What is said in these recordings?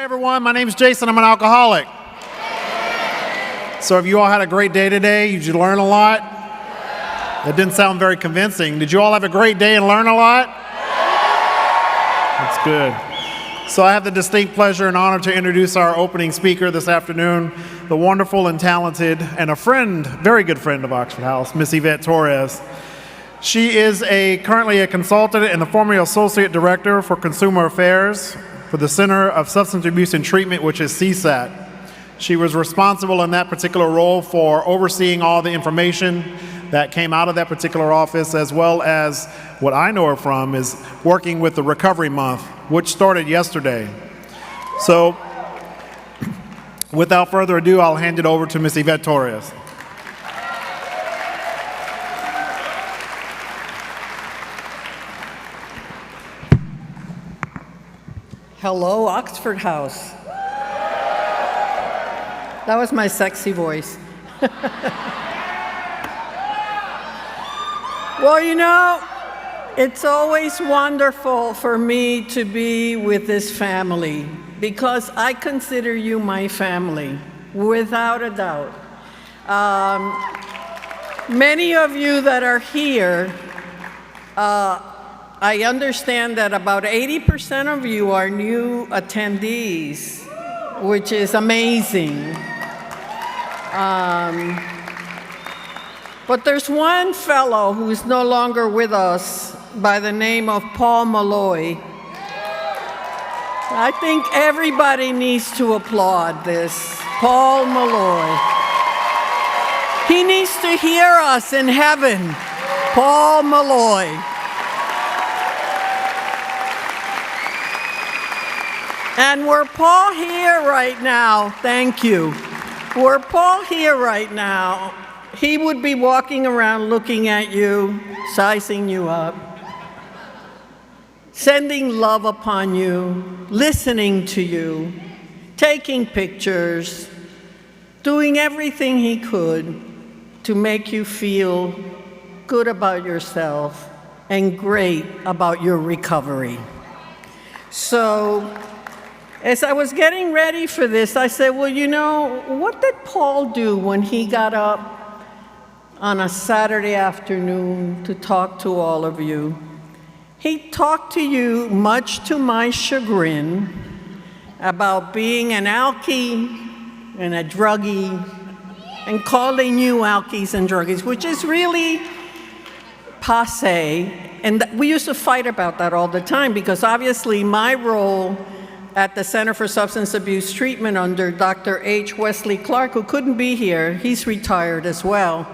Hi everyone, my name is Jason, I'm an alcoholic. So have you all had a great day today? Did you learn a lot? That didn't sound very convincing. Did you all have a great day and learn a lot? That's good. So I have the distinct pleasure and honor to introduce our opening speaker this afternoon, the wonderful and talented and a friend, very good friend of Oxford House, Miss Yvette Torres. She is currently a consultant and the former Associate Director for Consumer Affairs for the Center of Substance Abuse and Treatment, which is CSAT. She was responsible in that particular role for overseeing all the information that came out of that particular office, as well as what I know her from is working with the Recovery Month, which started yesterday. So without further ado, I'll hand it over to Ms. Yvette Torres. Hello, Oxford House. That was my sexy voice. Well, you know, it's always wonderful for me to be with this family because I consider you my family, without a doubt. Many of you that are here, I understand that about 80% of you are new attendees, which is amazing. But there's one fellow who is no longer with us by the name of Paul Malloy. I think everybody needs to applaud this. Paul Malloy. He needs to hear us in heaven. Paul Malloy. And were Paul here right now, thank you. Were Paul here right now, he would be walking around looking at you, sizing you up, sending love upon you, listening to you, taking pictures, doing everything he could to make you feel good about yourself and great about your recovery. So, as I was getting ready for this, I said, well, you know, what did Paul do when he got up on a Saturday afternoon to talk to all of you? He talked to you, much to my chagrin, about being an alkie and a druggie, and calling you alkies and druggies, which is really passé. And we used to fight about that all the time because obviously my role at the Center for Substance Abuse Treatment under Dr. H. Wesley Clark, who couldn't be here, he's retired as well,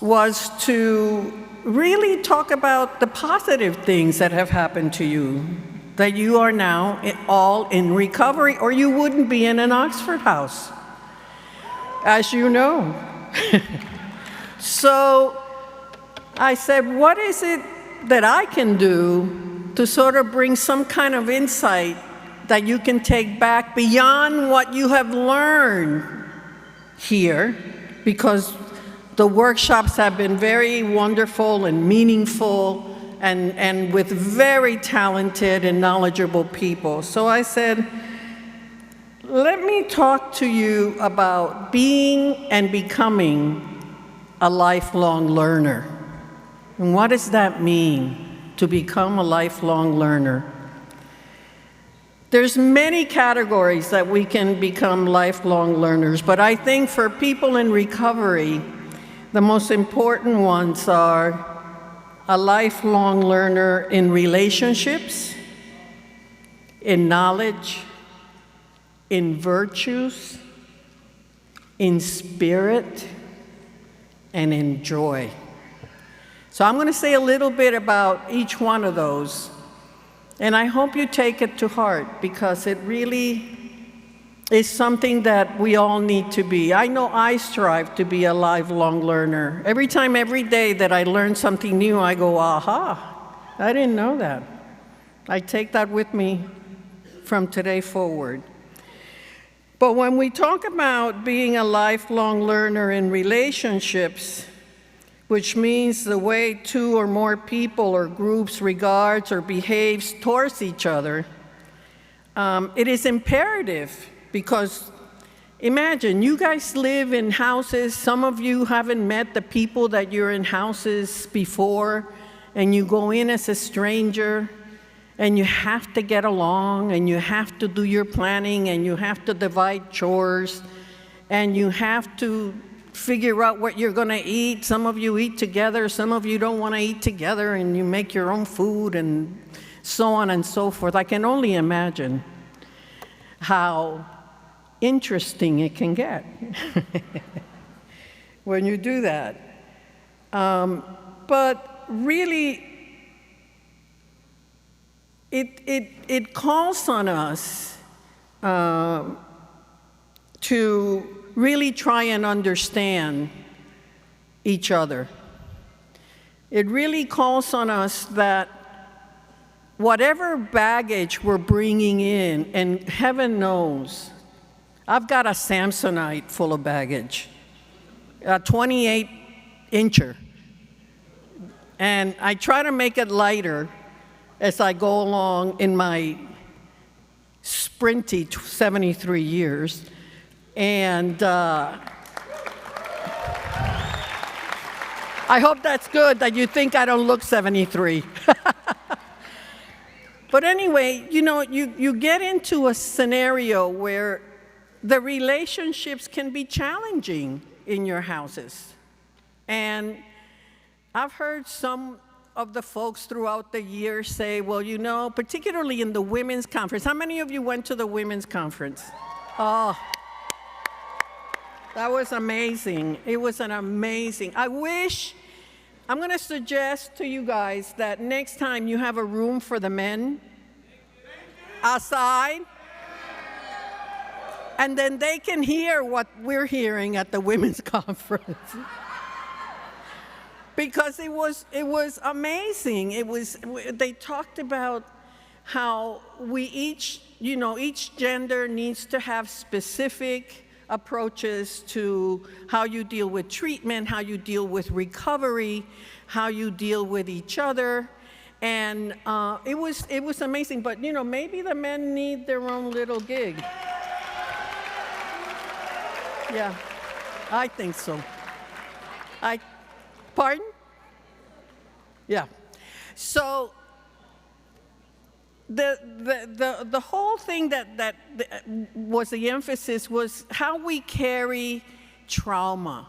was to really talk about the positive things that have happened to you, that you are now all in recovery, or you wouldn't be in an Oxford House, as you know. So I said, what is it that I can do to sort of bring some kind of insight that you can take back beyond what you have learned here, because the workshops have been very wonderful and meaningful and with very talented and knowledgeable people. So I said, let me talk to you about being and becoming a lifelong learner. And what does that mean, to become a lifelong learner? There's many categories that we can become lifelong learners, but I think for people in recovery, the most important ones are a lifelong learner in relationships, in knowledge, in virtues, in spirit, and in joy. So I'm going to say a little bit about each one of those, and I hope you take it to heart because it really is something that we all need to be. I know I strive to be a lifelong learner. Every day that I learn something new, I go, aha, I didn't know that. I take that with me from today forward. But when we talk about being a lifelong learner in relationships, which means the way two or more people or groups regards or behaves towards each other, it is imperative because imagine you guys live in houses. Some of you haven't met the people that you're in houses before, and you go in as a stranger, and you have to get along, and you have to do your planning, and you have to divide chores, and you have to figure out what you're going to eat. Some of you eat together, some of you don't want to eat together, and you make your own food, and so on and so forth. I can only imagine how interesting it can get when you do that. But really, it calls on us to really try and understand each other. It really calls on us that whatever baggage we're bringing in, and heaven knows, I've got a Samsonite full of baggage, a 28-incher, and I try to make it lighter as I go along in my sprinty 73 years. And I hope that's good, that you think I don't look 73. But anyway, you know, you get into a scenario where the relationships can be challenging in your houses. And I've heard some of the folks throughout the year say, well, you know, particularly in the women's conference. How many of you went to the women's conference? Oh, that was amazing. It was an amazing. I'm going to suggest to you guys that next time you have a room for the men outside, and then they can hear what we're hearing at the women's conference. Because it was amazing. They talked about how we each gender needs to have specific approaches to how you deal with treatment, how you deal with recovery, how you deal with each other. And it was amazing. But you know, maybe the men need their own little gig. Yeah, I think so. Pardon? Yeah. So the whole thing that was the emphasis was how we carry trauma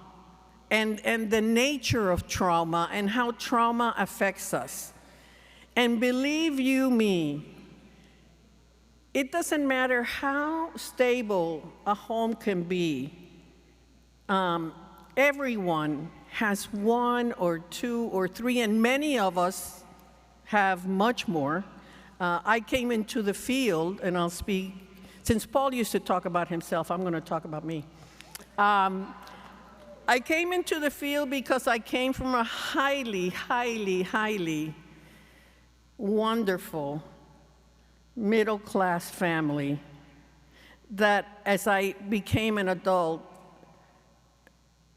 and the nature of trauma and how trauma affects us. And believe you me, it doesn't matter how stable a home can be. Everyone has one or two or three, and many of us have much more. I came into the field, and I'll speak, since Paul used to talk about himself, I'm going to talk about me. I came into the field because I came from a highly, highly, highly wonderful middle-class family that as I became an adult,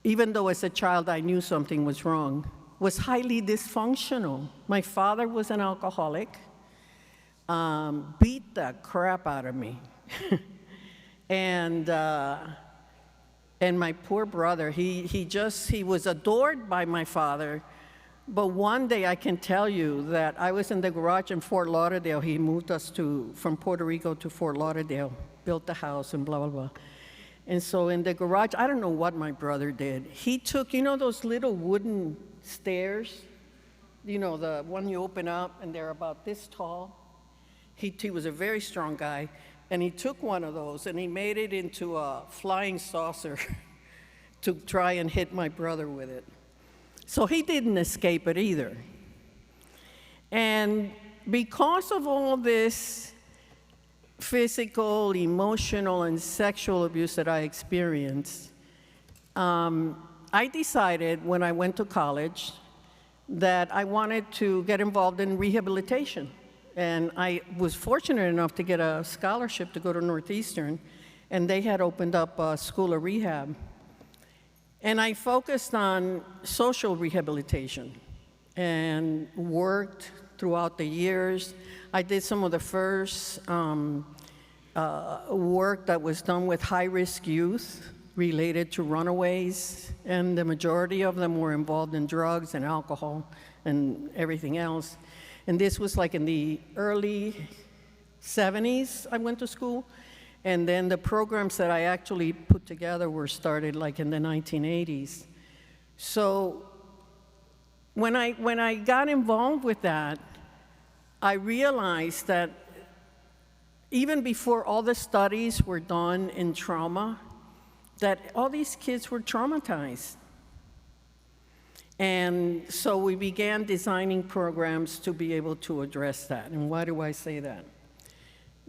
even though as a child I knew something was wrong, was highly dysfunctional. My father was an alcoholic, beat the crap out of me. And my poor brother, he was adored by my father, but one day I can tell you that I was in the garage in Fort Lauderdale. He moved us from Puerto Rico to Fort Lauderdale, built the house and blah, blah, blah. And so in the garage, I don't know what my brother did. He took, you know those little wooden stairs? You know, the one you open up and they're about this tall? He was a very strong guy, and he took one of those and he made it into a flying saucer to try and hit my brother with it. So he didn't escape it either. And because of all this physical, emotional, and sexual abuse that I experienced, I decided when I went to college that I wanted to get involved in rehabilitation. And I was fortunate enough to get a scholarship to go to Northeastern, and they had opened up a school of rehab. And I focused on social rehabilitation and worked throughout the years. I did some of the first work that was done with high-risk youth related to runaways, and the majority of them were involved in drugs and alcohol and everything else. And this was like in the early 70s I went to school, and then the programs that I actually put together were started like in the 1980s. So when I got involved with that, I realized that even before all the studies were done in trauma, that all these kids were traumatized. And so we began designing programs to be able to address that. And why do I say that?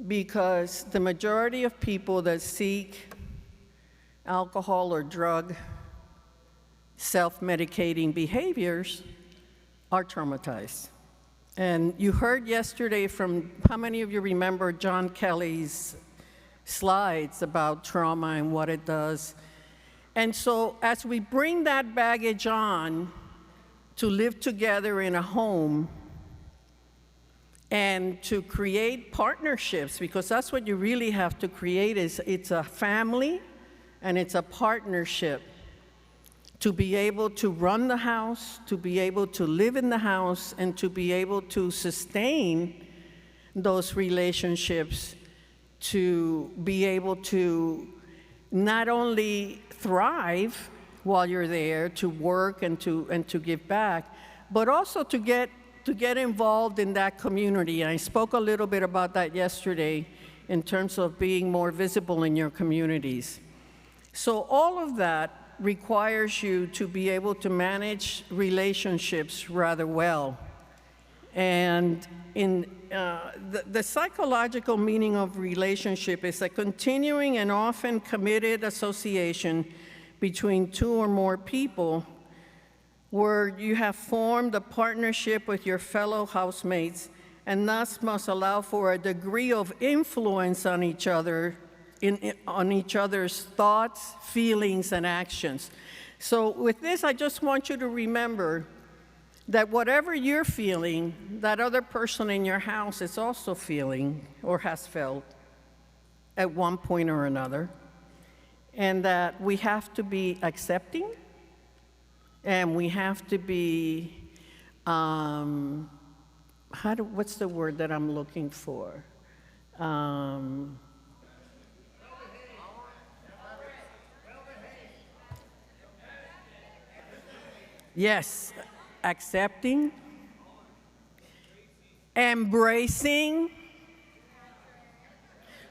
Because the majority of people that seek alcohol or drug self-medicating behaviors are traumatized. And you heard yesterday from, how many of you remember John Kelly's slides about trauma and what it does? And so as we bring that baggage on to live together in a home and to create partnerships, because that's what you really have to create, is it's a family and it's a partnership to be able to run the house, to be able to live in the house, and to be able to sustain those relationships, to be able to not only thrive while you're there, to work and to give back, but also to get involved in that community. And I spoke a little bit about that yesterday in terms of being more visible in your communities. So all of that requires you to be able to manage relationships rather well. And in the psychological meaning of relationship is a continuing and often committed association between two or more people where you have formed a partnership with your fellow housemates and thus must allow for a degree of influence on each other, on each other's thoughts, feelings, and actions. So with this, I just want you to remember that whatever you're feeling, that other person in your house is also feeling or has felt at one point or another, and that we have to be accepting, and we have to be, what's the word that I'm looking for? Yes, accepting, embracing.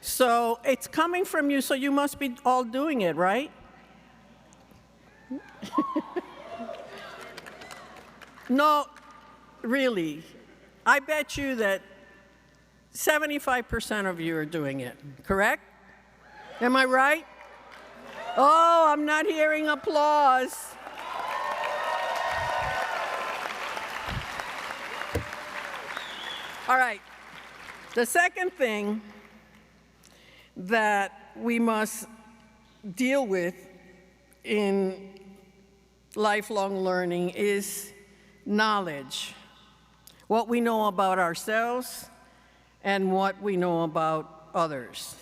So it's coming from you, so you must be all doing it, right? No, really. I bet you that 75% of you are doing it, correct? Am I right? Oh, I'm not hearing applause. All right, the second thing that we must deal with in lifelong learning is knowledge. What we know about ourselves and what we know about others.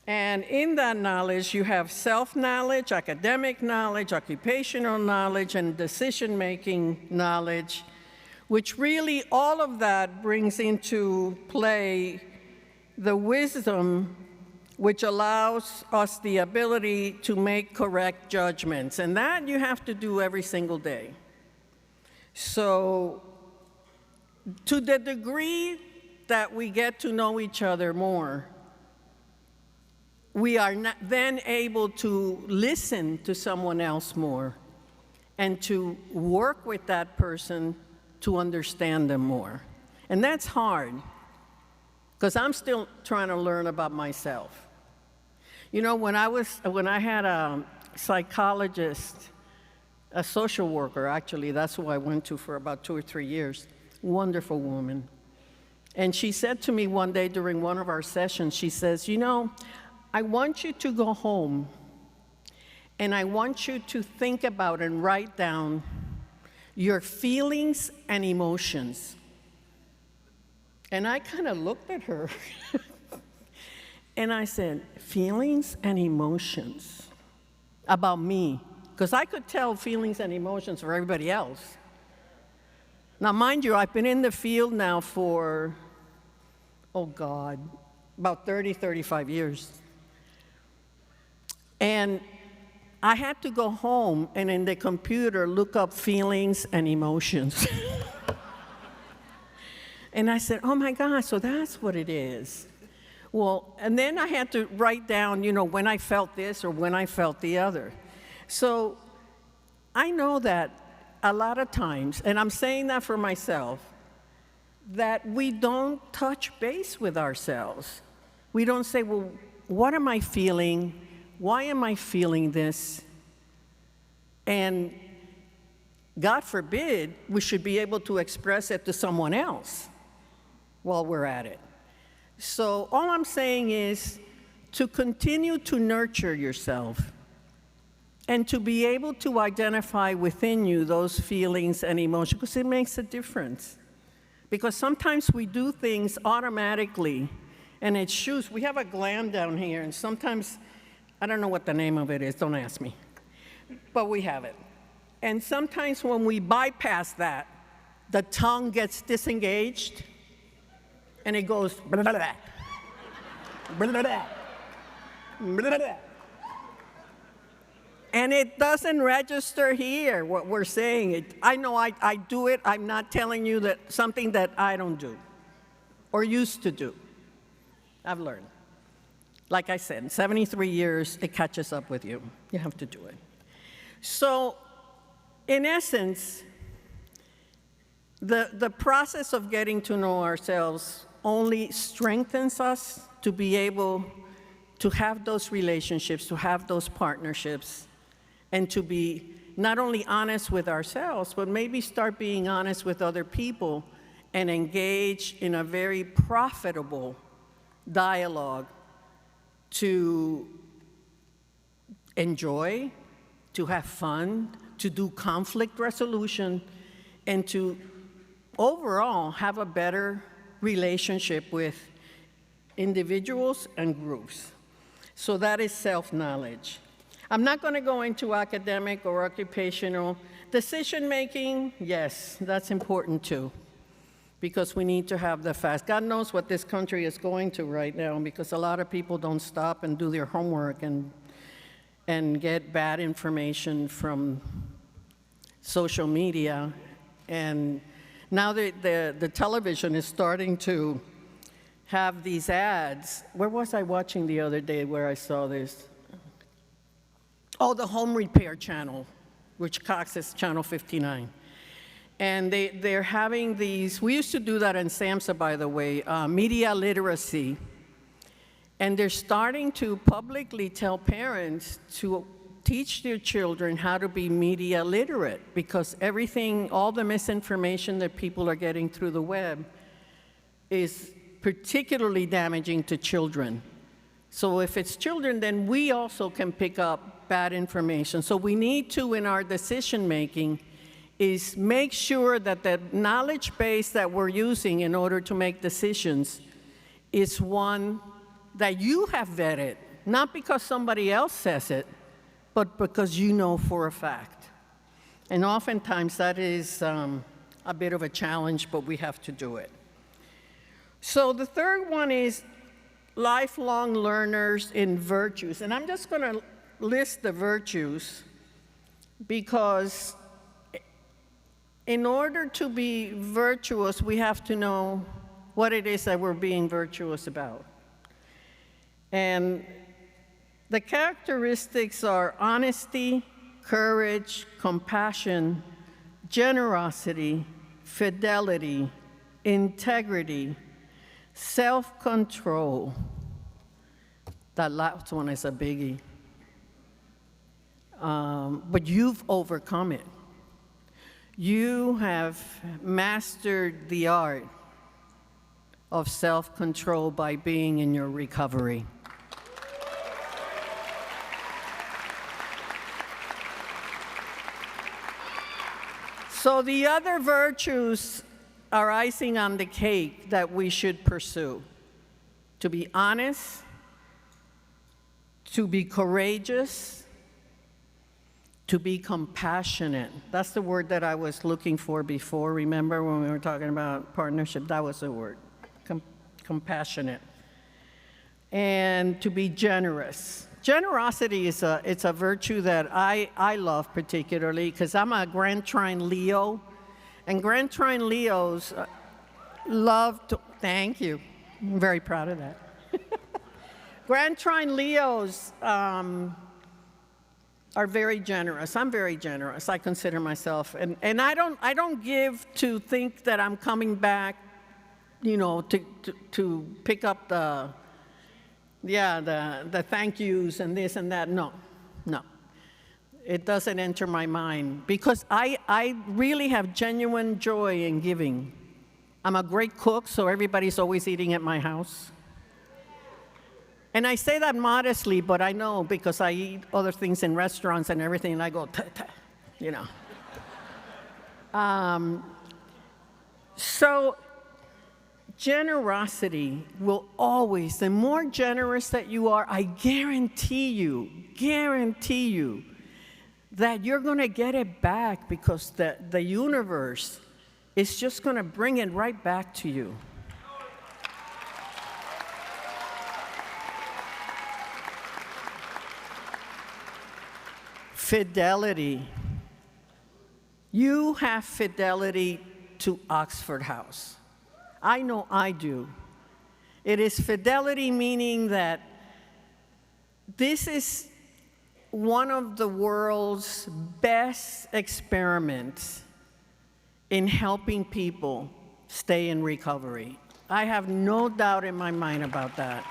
And in that knowledge, you have self-knowledge, academic knowledge, occupational knowledge, and decision-making knowledge, which really all of that brings into play the wisdom which allows us the ability to make correct judgments. And that you have to do every single day. So to the degree that we get to know each other more, we are then able to listen to someone else more and to work with that person to understand them more. And that's hard, because I'm still trying to learn about myself. You know, when I had a psychologist, a social worker, actually, that's who I went to for about 2 or 3 years, wonderful woman. And she said to me one day during one of our sessions, she says, you know, I want you to go home and I want you to think about and write down your feelings and emotions. And I kind of looked at her And I said, feelings and emotions about me. Because I could tell feelings and emotions for everybody else. Now, mind you, I've been in the field now for, oh God, about 30, 35 years. And I had to go home and in the computer look up feelings and emotions. And I said, oh my gosh, so that's what it is. Well, and then I had to write down, when I felt this or when I felt the other. So I know that a lot of times, and I'm saying that for myself, that we don't touch base with ourselves. We don't say, well, what am I feeling? Why am I feeling this? And God forbid, we should be able to express it to someone else while we're at it. So all I'm saying is to continue to nurture yourself and to be able to identify within you those feelings and emotions, because it makes a difference. Because sometimes we do things automatically, and it shoots. We have a gland down here, and sometimes, I don't know what the name of it is, don't ask me, but we have it. And sometimes when we bypass that, the tongue gets disengaged, and it goes blah, blah, blah, blah, blah, blah, blah. And it doesn't register here, what we're saying. I know I do it. I'm not telling you that something that I don't do or used to do. I've learned. Like I said, in 73 years, it catches up with you. You have to do it. So, in essence, the process of getting to know ourselves only strengthens us to be able to have those relationships, to have those partnerships, and to be not only honest with ourselves, but maybe start being honest with other people and engage in a very profitable dialogue to enjoy, to have fun, to do conflict resolution, and to overall have a better relationship with individuals and groups. So that is self-knowledge. I'm not going to go into academic or occupational decision-making. Yes, that's important too, because we need to have the facts. God knows what this country is going to right now, because a lot of people don't stop and do their homework and get bad information from social media. And now the television is starting to have these ads. Where was I watching the other day where I saw this? Oh, the Home Repair Channel, which Cox is Channel 59. And they're having these, we used to do that in SAMHSA, by the way, media literacy. And they're starting to publicly tell parents to teach their children how to be media literate, because everything, all the misinformation that people are getting through the web is particularly damaging to children. So if it's children, then we also can pick up bad information. So we need to, in our decision-making, is make sure that the knowledge base that we're using in order to make decisions is one that you have vetted, not because somebody else says it, but because you know for a fact. And oftentimes that is a bit of a challenge, but we have to do it. So the third one is lifelong learners in virtues. And I'm just going to list the virtues because in order to be virtuous, we have to know what it is that we're being virtuous about. And the characteristics are honesty, courage, compassion, generosity, fidelity, integrity, self-control. That last one is a biggie. But you've overcome it. You have mastered the art of self-control by being in your recovery. So the other virtues are icing on the cake that we should pursue. To be honest, to be courageous, to be compassionate. That's the word that I was looking for before. Remember when we were talking about partnership? That was the word, compassionate. And to be generous. Generosity is it's a virtue that I love particularly because I'm a Grand Trine Leo. And Grand Trine Leos love to, thank you. I'm very proud of that. Grand Trine Leos are very generous. I'm very generous. I consider myself, and I don't give to think that I'm coming back, you know, to pick up the thank yous and this and that. No. It doesn't enter my mind because I really have genuine joy in giving. I'm a great cook, so everybody's always eating at my house. And I say that modestly, but I know because I eat other things in restaurants and everything, and I go, you know. So generosity will always, the more generous that you are, I guarantee you, that you're going to get it back because the universe is just going to bring it right back to you. Fidelity. You have fidelity to Oxford House. I know I do. It is fidelity meaning that this is one of the world's best experiments in helping people stay in recovery. I have no doubt in my mind about that.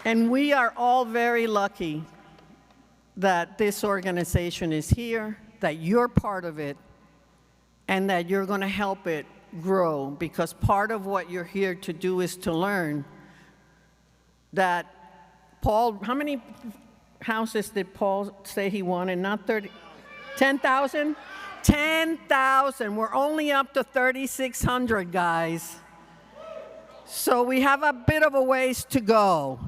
And we are all very lucky that this organization is here, that you're part of it, and that you're going to help it grow, because part of what you're here to do is to learn that Paul, how many houses did Paul say he wanted? Not 30, 10,000? 10,000. We're only up to 3,600, guys. So we have a bit of a ways to go.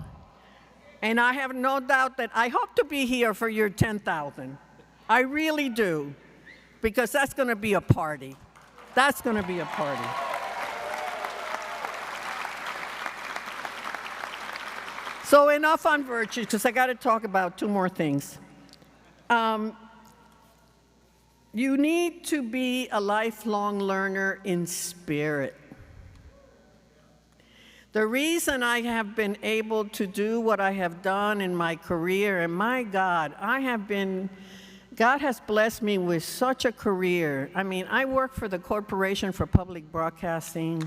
And I have no doubt that I hope to be here for your 10,000. I really do, because that's going to be a party. That's going to be a party. So enough on virtue, because I got to talk about two more things. You need to be a lifelong learner in spirit. The reason I have been able to do what I have done in my career, and my God, God has blessed me with such a career. I mean, I work for the Corporation for Public Broadcasting.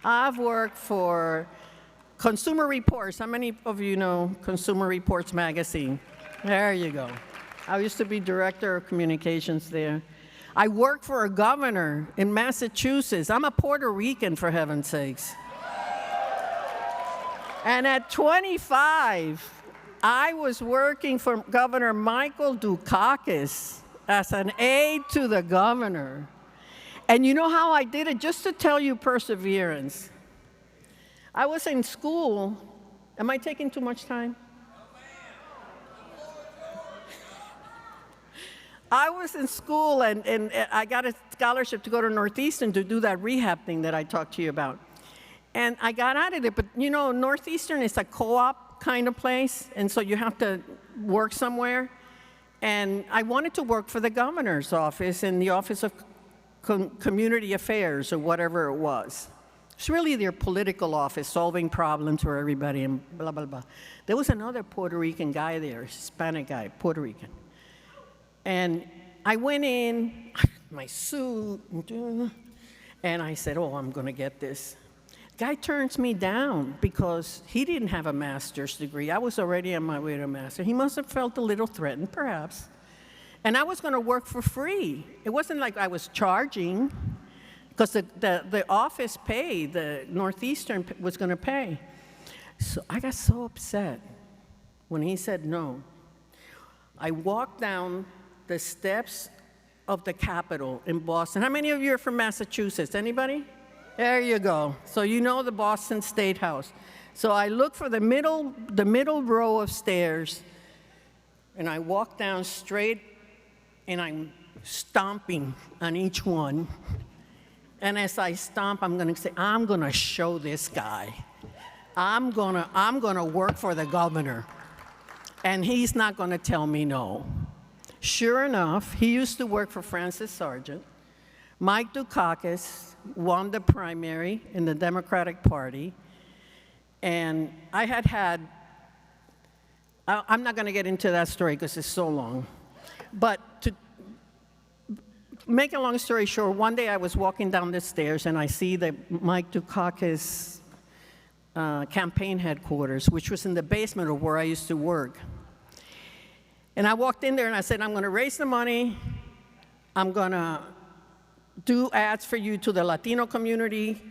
I've worked for Consumer Reports. How many of you know Consumer Reports magazine? There you go. I used to be director of communications there. I worked for a governor in Massachusetts. I'm a Puerto Rican, for heaven's sakes. And at 25, I was working for Governor Michael Dukakis as an aide to the governor. And you know how I did it? Just to tell you perseverance. I was in school. Am I taking too much time? I was in school, and I got a scholarship to go to Northeastern to do that rehab thing that I talked to you about. And I got out of it, but you know, Northeastern is a co-op kind of place, and so you have to work somewhere. And I wanted to work for the governor's office in the Office of Community Affairs, or whatever it was. It's really their political office, solving problems for everybody and blah, blah, blah. There was another Puerto Rican guy there, Hispanic guy, Puerto Rican. And I went in, my suit, and I said, oh, I'm going to get this. Guy turns me down because he didn't have a master's degree. I was already on my way to a master. He must have felt a little threatened, perhaps. And I was going to work for free. It wasn't like I was charging, because the office paid, the Northeastern was going to pay. So I got so upset when he said no. I walked down the steps of the Capitol in Boston. How many of you are from Massachusetts? Anybody? There you go. So you know the Boston State House. So I look for the middle row of stairs, and I walk down straight, and I'm stomping on each one. And as I stomp, I'm going to say, I'm going to show this guy. I'm going to work for the governor, and he's not going to tell me no. Sure enough, he used to work for Francis Sargent. Mike Dukakis won the primary in the Democratic Party, and I'm not going to get into that story because it's so long, but to make a long story short, one day I was walking down the stairs and I see the Mike Dukakis campaign headquarters, which was in the basement of where I used to work. And I walked in there and I said, I'm going to raise the money. I'm going to do ads for you to the Latino community.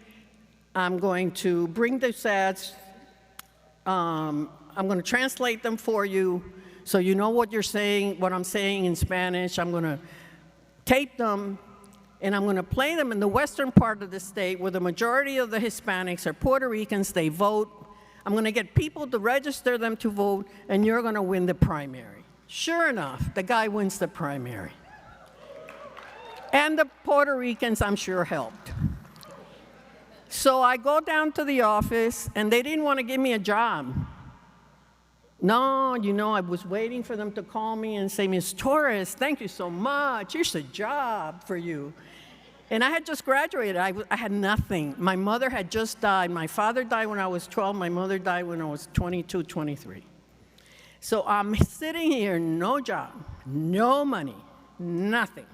I'm going to bring those ads. I'm going to translate them for you so you know what you're saying, what I'm saying in Spanish. I'm going to tape them, and I'm going to play them in the western part of the state where the majority of the Hispanics are Puerto Ricans. They vote. I'm going to get people to register them to vote, and you're going to win the primary. Sure enough, the guy wins the primary. And the Puerto Ricans, I'm sure, helped. So I go down to the office, and they didn't want to give me a job. No, I was waiting for them to call me and say, Ms. Torres, thank you so much. Here's a job for you. And I had just graduated. I had nothing. My mother had just died. My father died when I was 12. My mother died when I was 22, 23. So I'm sitting here, no job, no money, nothing.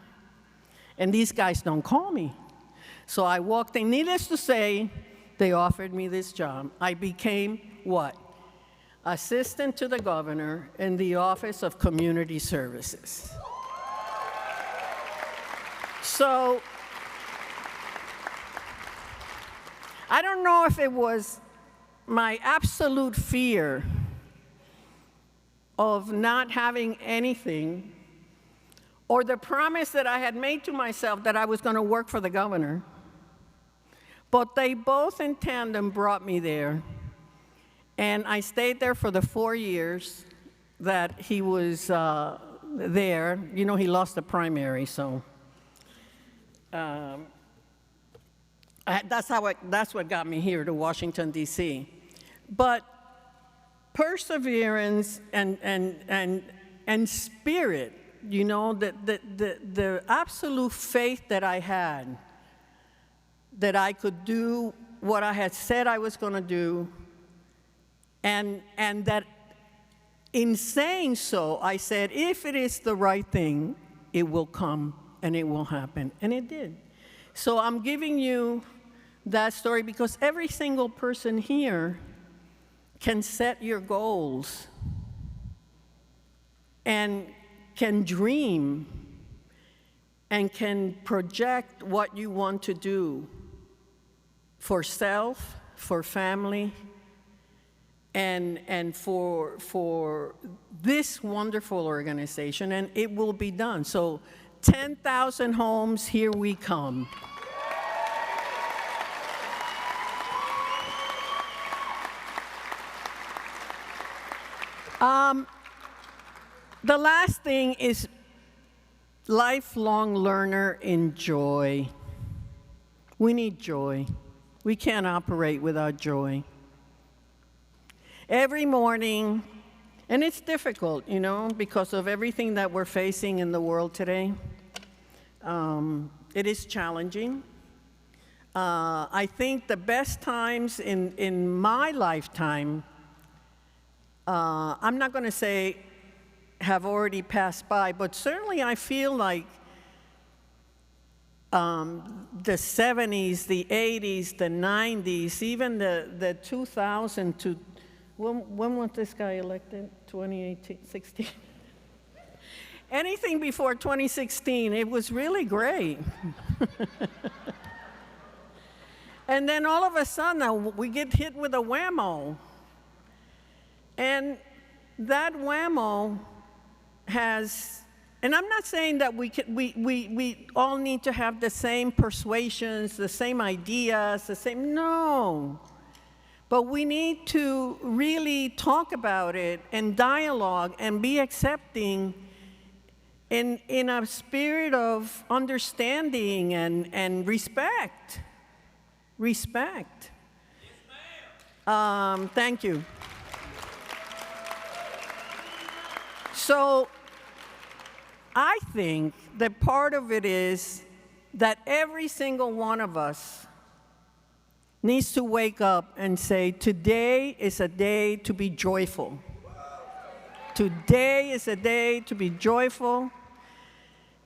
And these guys don't call me. So I walked in. Needless to say, they offered me this job. I became what? Assistant to the governor in the Office of Community Services. So I don't know if it was my absolute fear of not having anything or the promise that I had made to myself that I was going to work for the governor. But they both in tandem brought me there. And I stayed there for the 4 years that he was there. He lost the primary, so that's what got me here to Washington, D.C. But perseverance and spirit, the absolute faith that I had that I could do what I had said I was going to do, and that in saying so, I said, if it is the right thing, it will come and it will happen. And it did. So I'm giving you that story because every single person here can set your goals and can dream and can project what you want to do for self, for family, and for this wonderful organization, and it will be done. So 10,000 homes, here we come. The last thing is lifelong learner in joy. We need joy. We can't operate without joy. Every morning, and it's difficult, because of everything that we're facing in the world today. It is challenging. I think the best times in my lifetime, I'm not going to say have already passed by, but certainly I feel like the 70s, the 80s, the 90s, even the 2000 to, when was this guy elected? 2018, 16? Anything before 2016, it was really great. And then all of a sudden, we get hit with a whammo. And that whammo has And I'm not saying that we all need to have the same persuasions, the same ideas, no. But we need to really talk about it and dialogue and be accepting in a spirit of understanding and respect. Respect. Thank you. So I think that part of it is that every single one of us needs to wake up and say, today is a day to be joyful. Today is a day to be joyful.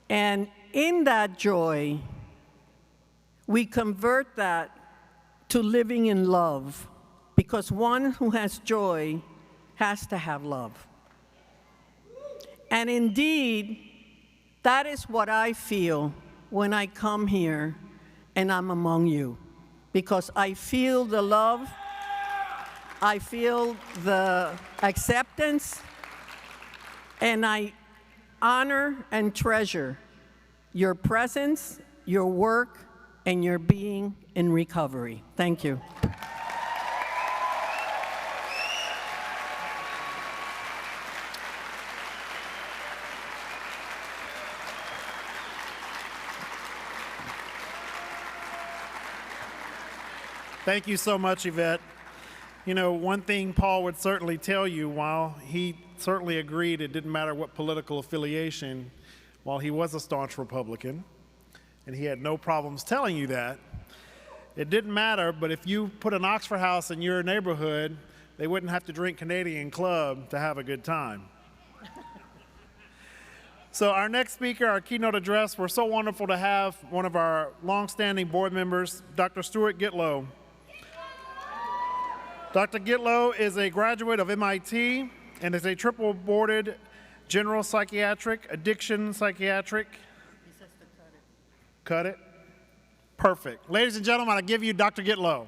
And in that joy, we convert that to living in love. Because one who has joy has to have love. And indeed, that is what I feel when I come here and I'm among you. Because I feel the love, I feel the acceptance, and I honor and treasure your presence, your work, and your being in recovery. Thank you. Thank you so much, Yvette. You know, one thing Paul would certainly tell you, while he certainly agreed it didn't matter what political affiliation, while he was a staunch Republican, and he had no problems telling you that, it didn't matter, but if you put an Oxford House in your neighborhood, they wouldn't have to drink Canadian Club to have a good time. So our next speaker, our keynote address, we're so wonderful to have one of our longstanding board members, Dr. Stuart Gitlow. Dr. Gitlow is a graduate of MIT and is a triple boarded general psychiatric, addiction psychiatric. He says to cut it. Cut it? Perfect. Ladies and gentlemen, I give you Dr. Gitlow.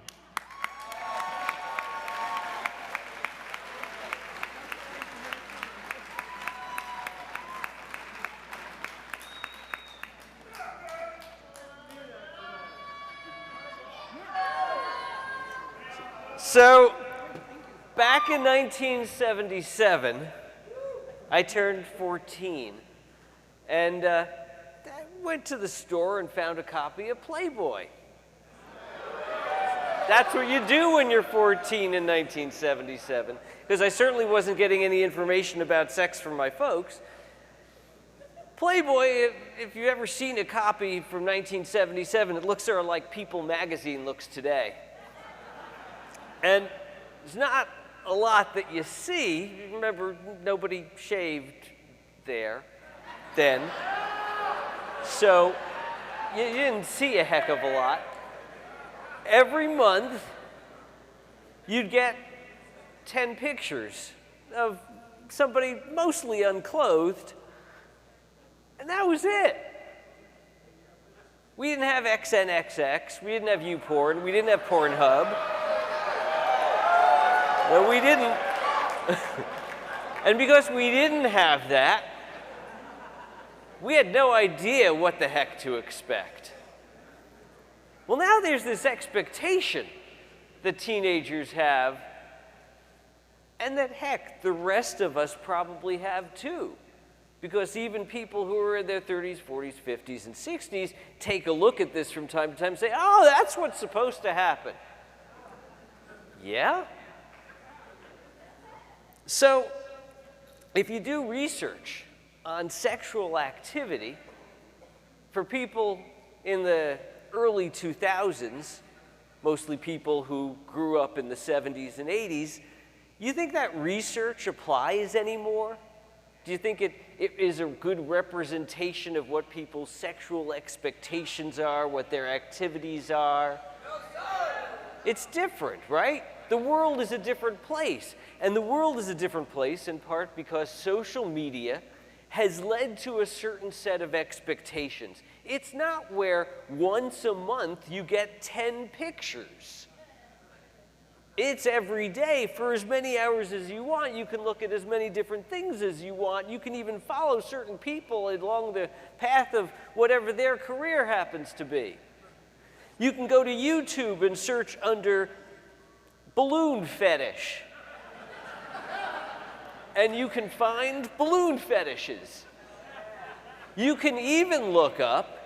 So, back in 1977, I turned 14, and I went to the store and found a copy of Playboy. That's what you do when you're 14 in 1977, because I certainly wasn't getting any information about sex from my folks. Playboy, if you've ever seen a copy from 1977, it looks sort of like People magazine looks today. And there's not a lot that you see. Remember, nobody shaved there then. So you didn't see a heck of a lot. Every month, you'd get 10 pictures of somebody mostly unclothed, and that was it. We didn't have XNXX, we didn't have YouPorn, we didn't have Pornhub. No, we didn't. And because we didn't have that, we had no idea what the heck to expect. Well, now there's this expectation that teenagers have, and that, heck, the rest of us probably have too. Because even people who are in their 30s, 40s, 50s, and 60s take a look at this from time to time and say, oh, that's what's supposed to happen. Yeah? So, if you do research on sexual activity for people in the early 2000s, mostly people who grew up in the 70s and 80s, you think that research applies anymore? Do you think it is a good representation of what people's sexual expectations are, what their activities are? It's different, right? The world is a different place. And the world is a different place in part because social media has led to a certain set of expectations. It's not where once a month you get 10 pictures. It's every day for as many hours as you want. You can look at as many different things as you want. You can even follow certain people along the path of whatever their career happens to be. You can go to YouTube and search under balloon fetish. And you can find balloon fetishes. You can even look up,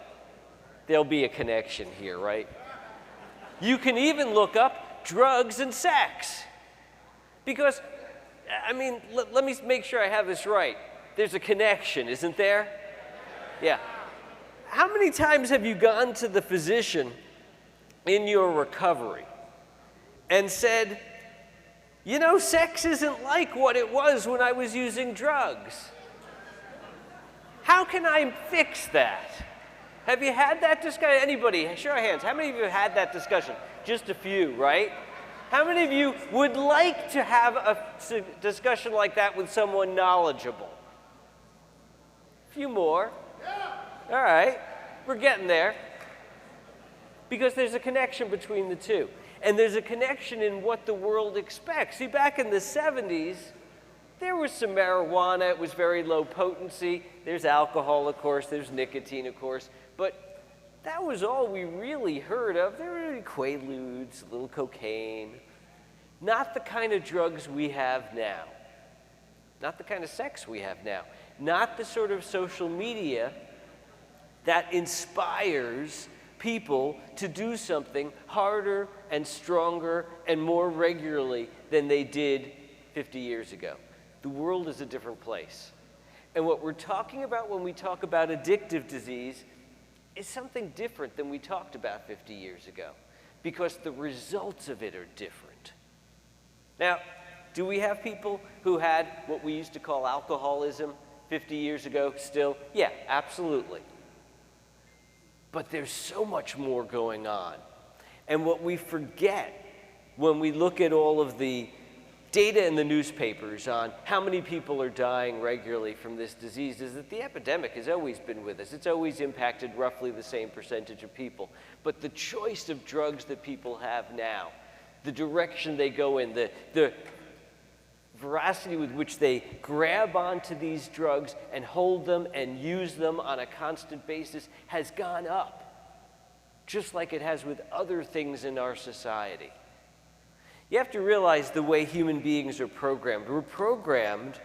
there'll be a connection here, right? You can even look up drugs and sex. Because, I mean, let me make sure I have this right. There's a connection, isn't there? Yeah. How many times have you gone to the physician in your recovery and said, you know, sex isn't like what it was when I was using drugs? How can I fix that? Have you had that discussion? Anybody, show your hands. How many of you have had that discussion? Just a few, right? How many of you would like to have a discussion like that with someone knowledgeable? A few more. All right, we're getting there. Because there's a connection between the two. And there's a connection in what the world expects. See, back in the 70s, there was some marijuana. It was very low potency. There's alcohol, of course. There's nicotine, of course. But that was all we really heard of. There were Quaaludes, a little cocaine. Not the kind of drugs we have now. Not the kind of sex we have now. Not the sort of social media that inspires people to do something harder and stronger and more regularly than they did 50 years ago. The world is a different place. And what we're talking about when we talk about addictive disease is something different than we talked about 50 years ago, because the results of it are different. Now, do we have people who had what we used to call alcoholism 50 years ago still? Yeah, absolutely. But there's so much more going on. And what we forget when we look at all of the data in the newspapers on how many people are dying regularly from this disease is that the epidemic has always been with us. It's always impacted roughly the same percentage of people. But the choice of drugs that people have now, the direction they go in, the veracity with which they grab onto these drugs and hold them and use them on a constant basis has gone up, just like it has with other things in our society. You have to realize the way human beings are programmed. We're programmed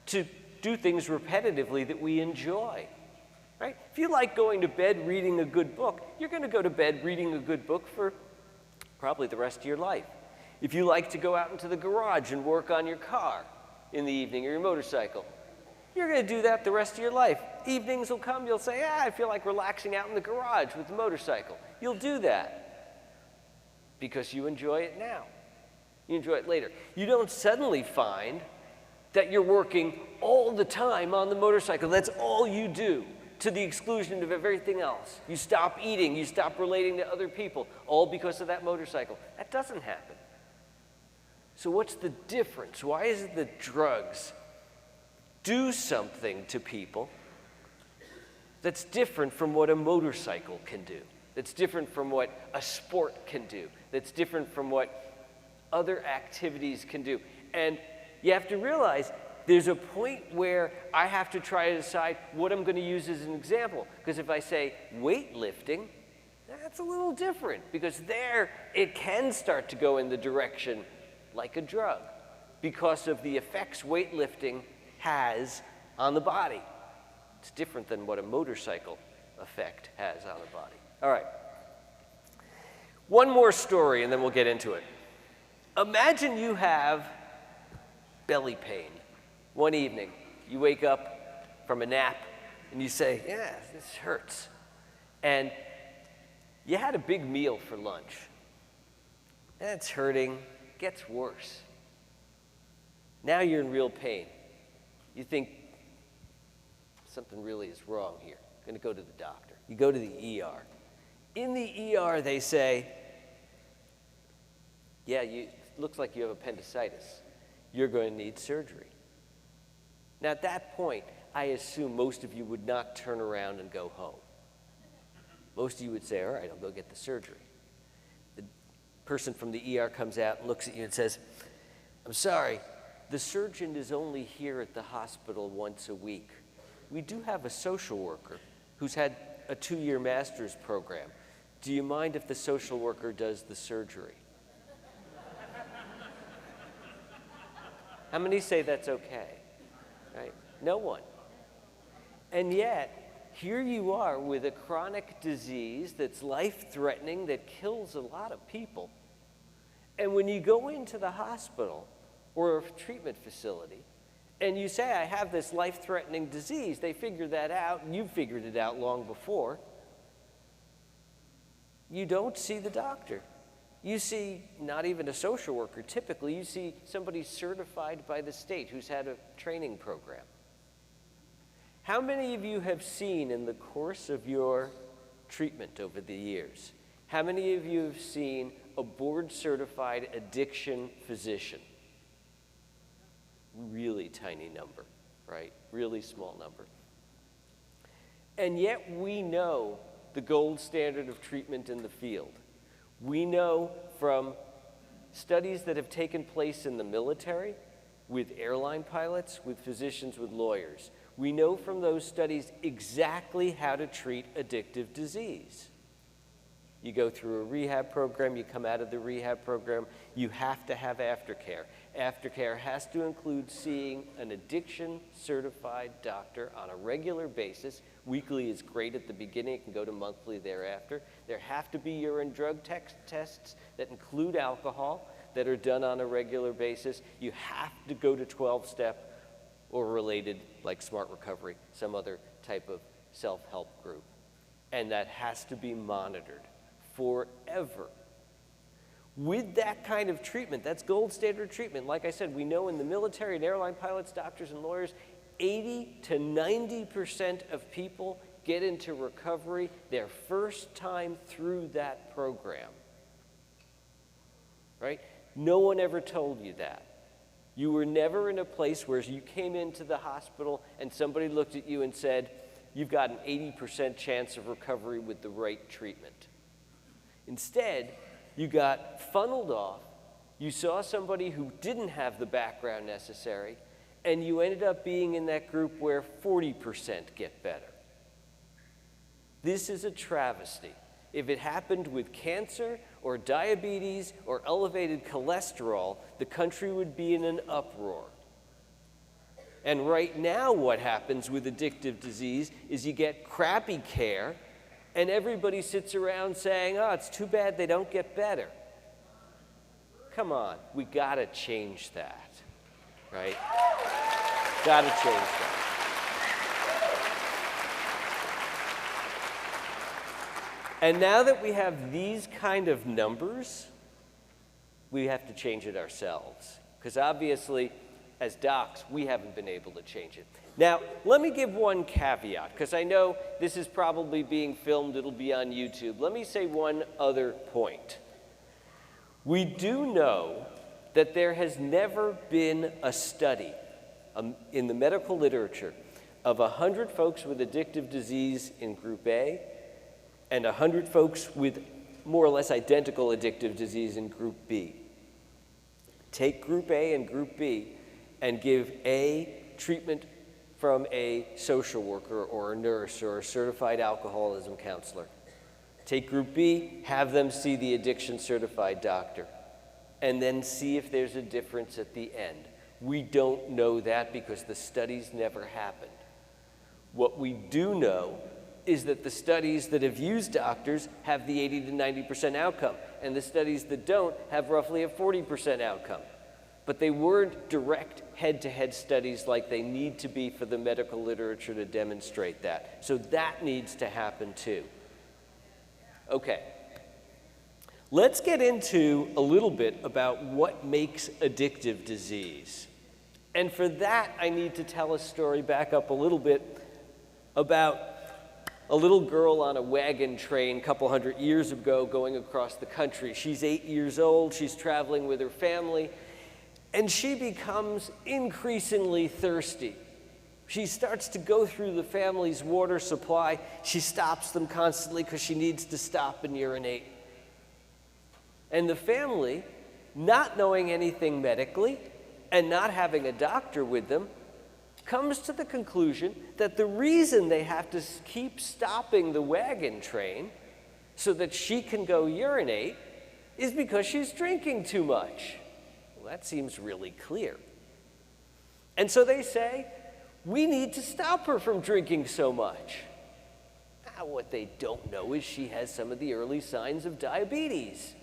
to do things repetitively that we enjoy, right? If you like going to bed reading a good book, you're going to go to bed reading a good book for probably the rest of your life. If you like to go out into the garage and work on your car in the evening or your motorcycle, you're going to do that the rest of your life. Evenings will come, you'll say, I feel like relaxing out in the garage with the motorcycle. You'll do that because you enjoy it now. You enjoy it later. You don't suddenly find that you're working all the time on the motorcycle. That's all you do, to the exclusion of everything else. You stop eating, you stop relating to other people, all because of that motorcycle. That doesn't happen. So what's the difference? Why is it that drugs do something to people that's different from what a motorcycle can do, that's different from what a sport can do, that's different from what other activities can do? And you have to realize there's a point where I have to try to decide what I'm going to use as an example. Because if I say weightlifting, that's a little different, because there it can start to go in the direction like a drug because of the effects weightlifting has on the body. It's different than what a motorcycle effect has on the body. All right. One more story and then we'll get into it. Imagine you have belly pain. One evening, you wake up from a nap and you say, yeah, this hurts. And you had a big meal for lunch. And it's hurting, gets worse. Now you're in real pain. You think something really is wrong here. I'm going to go to the doctor. You go to the ER. In the ER, they say, yeah, it looks like you have appendicitis. You're going to need surgery. Now, at that point, I assume most of you would not turn around and go home. Most of you would say, all right, I'll go get the surgery. The person from the ER comes out and looks at you and says, "I'm sorry, the surgeon is only here at the hospital once a week. We do have a social worker who's had a 2-year master's program. Do you mind if the social worker does the surgery?" How many say that's okay? Right? No one. And yet, here you are with a chronic disease that's life-threatening, that kills a lot of people. And when you go into the hospital or a treatment facility and you say, "I have this life-threatening disease," they figure that out, and you've figured it out long before. You don't see the doctor. You see not even a social worker. Typically, you see somebody certified by the state who's had a training program. How many of you have seen in the course of your treatment over the years, how many of you have seen a board-certified addiction physician? Really tiny number, right? Really small number. And yet we know the gold standard of treatment in the field. We know from studies that have taken place in the military, with airline pilots, with physicians, with lawyers. We know from those studies exactly how to treat addictive disease. You go through a rehab program, you come out of the rehab program, you have to have aftercare. Aftercare has to include seeing an addiction-certified doctor on a regular basis. Weekly is great at the beginning, it can go to monthly thereafter. There have to be urine drug tests that include alcohol that are done on a regular basis. You have to go to 12-step or related, like Smart Recovery, some other type of self-help group. And that has to be monitored forever. With that kind of treatment, that's gold standard treatment. Like I said, we know in the military and airline pilots, doctors and lawyers, 80 to 90% of people get into recovery their first time through that program. Right? No one ever told you that. You were never in a place where you came into the hospital and somebody looked at you and said, "You've got an 80% chance of recovery with the right treatment." Instead, you got funneled off, you saw somebody who didn't have the background necessary, and you ended up being in that group where 40% get better. This is a travesty. If it happened with cancer or diabetes or elevated cholesterol, the country would be in an uproar. And right now what happens with addictive disease is you get crappy care and everybody sits around saying, "Oh, it's too bad they don't get better." Come on, we gotta change that, right? Gotta change that. And now that we have these kind of numbers, we have to change it ourselves. Because obviously, as docs, we haven't been able to change it. Now, let me give one caveat, because I know this is probably being filmed, it'll be on YouTube. Let me say one other point. We do know that there has never been a study in the medical literature of 100 folks with addictive disease in Group A and 100 folks with more or less identical addictive disease in Group B. Take Group A and Group B and give A treatment from a social worker or a nurse or a certified alcoholism counselor. Take Group B, have them see the addiction certified doctor, and then see if there's a difference at the end. We don't know that because the studies never happened. What we do know is that the studies that have used doctors have the 80 to 90% outcome, and the studies that don't have roughly a 40% outcome. But they weren't direct head-to-head studies like they need to be for the medical literature to demonstrate that. So that needs to happen too. Okay. Let's get into a little bit about what makes addictive disease. And for that, I need to tell a story back up a little bit about a little girl on a wagon train a couple hundred years ago going across the country. She's 8 years old, she's traveling with her family, and she becomes increasingly thirsty. She starts to go through the family's water supply. She stops them constantly because she needs to stop and urinate. And the family, not knowing anything medically and not having a doctor with them, comes to the conclusion that the reason they have to keep stopping the wagon train so that she can go urinate is because she's drinking too much. Well, that seems really clear. And so they say, we need to stop her from drinking so much. Now, what they don't know is she has some of the early signs of diabetes.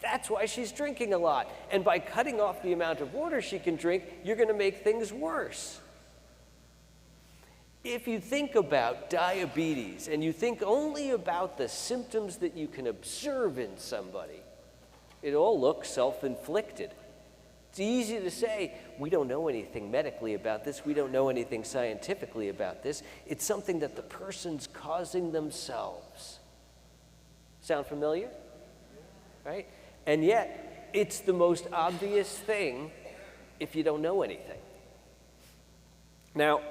That's why she's drinking a lot. And by cutting off the amount of water she can drink, you're going to make things worse. If you think about diabetes and you think only about the symptoms that you can observe in somebody, it all looks self-inflicted. It's easy to say, we don't know anything medically about this, we don't know anything scientifically about this. It's something that the person's causing themselves. Sound familiar? Right? And yet, it's the most obvious thing if you don't know anything. Now,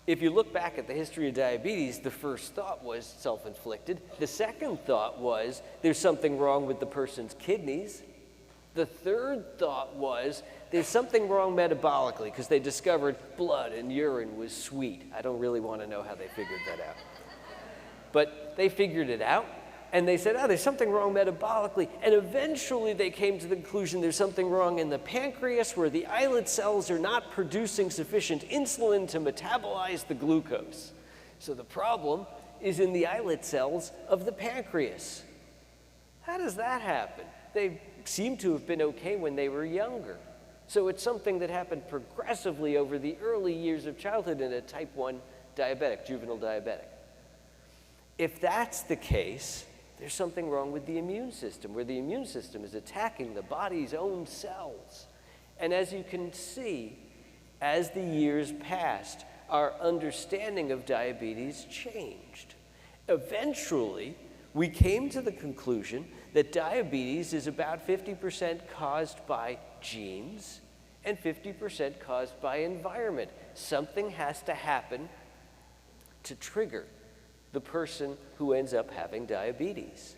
if you look back at the history of diabetes, the first thought was self-inflicted. The second thought was there's something wrong with the person's kidneys. The third thought was there's something wrong metabolically because they discovered blood and urine was sweet. I don't really want to know how they figured that out. But they figured it out. And they said, there's something wrong metabolically. And eventually they came to the conclusion there's something wrong in the pancreas where the islet cells are not producing sufficient insulin to metabolize the glucose. So the problem is in the islet cells of the pancreas. How does that happen? They seem to have been okay when they were younger. So it's something that happened progressively over the early years of childhood in a type 1 diabetic, juvenile diabetic. If that's the case, there's something wrong with the immune system, where the immune system is attacking the body's own cells. And as you can see, as the years passed, our understanding of diabetes changed. Eventually, we came to the conclusion that diabetes is about 50% caused by genes and 50% caused by environment. Something has to happen to trigger the person who ends up having diabetes.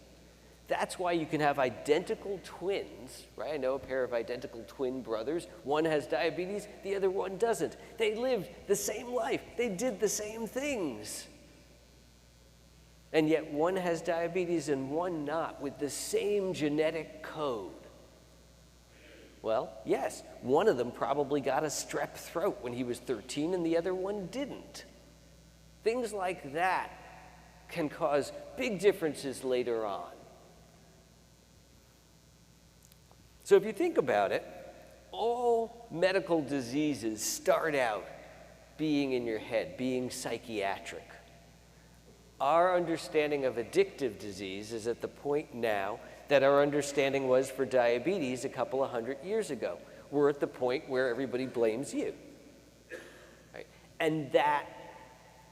That's why you can have identical twins, right? I know a pair of identical twin brothers. One has diabetes, the other one doesn't. They lived the same life. They did the same things. And yet one has diabetes and one not, with the same genetic code. Well, yes, one of them probably got a strep throat when he was 13 and the other one didn't. Things like that can cause big differences later on. So if you think about it, all medical diseases start out being in your head, being psychiatric. Our understanding of addictive disease is at the point now that our understanding was for diabetes a couple of 100 years ago. We're at the point where everybody blames you. Right? And that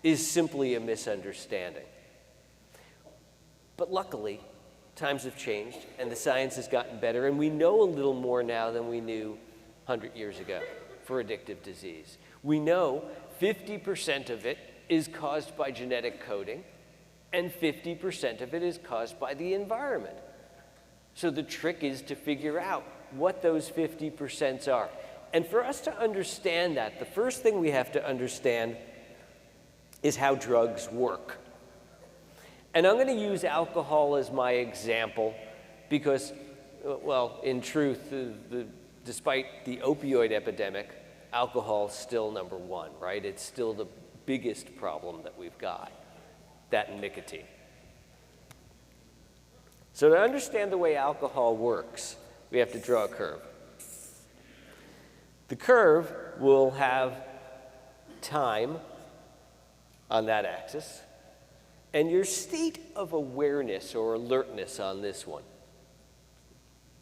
is simply a misunderstanding. But luckily, times have changed and the science has gotten better, and we know a little more now than we knew 100 years ago for addictive disease. We know 50% of it is caused by genetic coding and 50% of it is caused by the environment. So the trick is to figure out what those 50% are. And for us to understand that, the first thing we have to understand is how drugs work. And I'm going to use alcohol as my example because, well, in truth, despite the opioid epidemic, alcohol is still number one, right? It's still the biggest problem that we've got, that and nicotine. So to understand the way alcohol works, we have to draw a curve. The curve will have time on that axis, and your state of awareness or alertness on this one.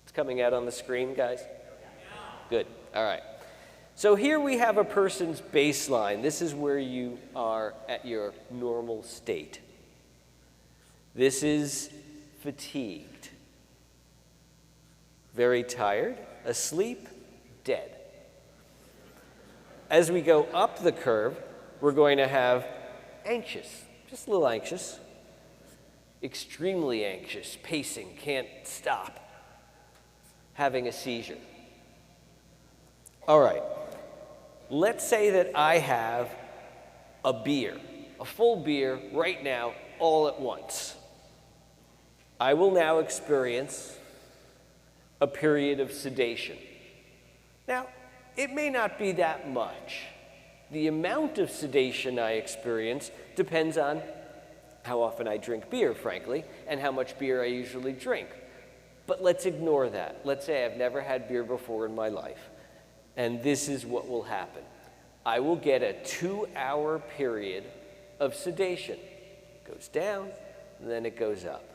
It's coming out on the screen, guys? Good, all right. So here we have a person's baseline. This is where you are at your normal state. This is fatigued, very tired, asleep, dead. As we go up the curve, we're going to have anxious, just a little anxious, extremely anxious, pacing, can't stop, having a seizure. All right, let's say that I have a beer, a full beer right now, all at once. I will now experience a period of sedation. Now, it may not be that much. The amount of sedation I experience depends on how often I drink beer, frankly, and how much beer I usually drink. But let's ignore that. Let's say I've never had beer before in my life, and this is what will happen. I will get a 2-hour period of sedation. It goes down, and then it goes up.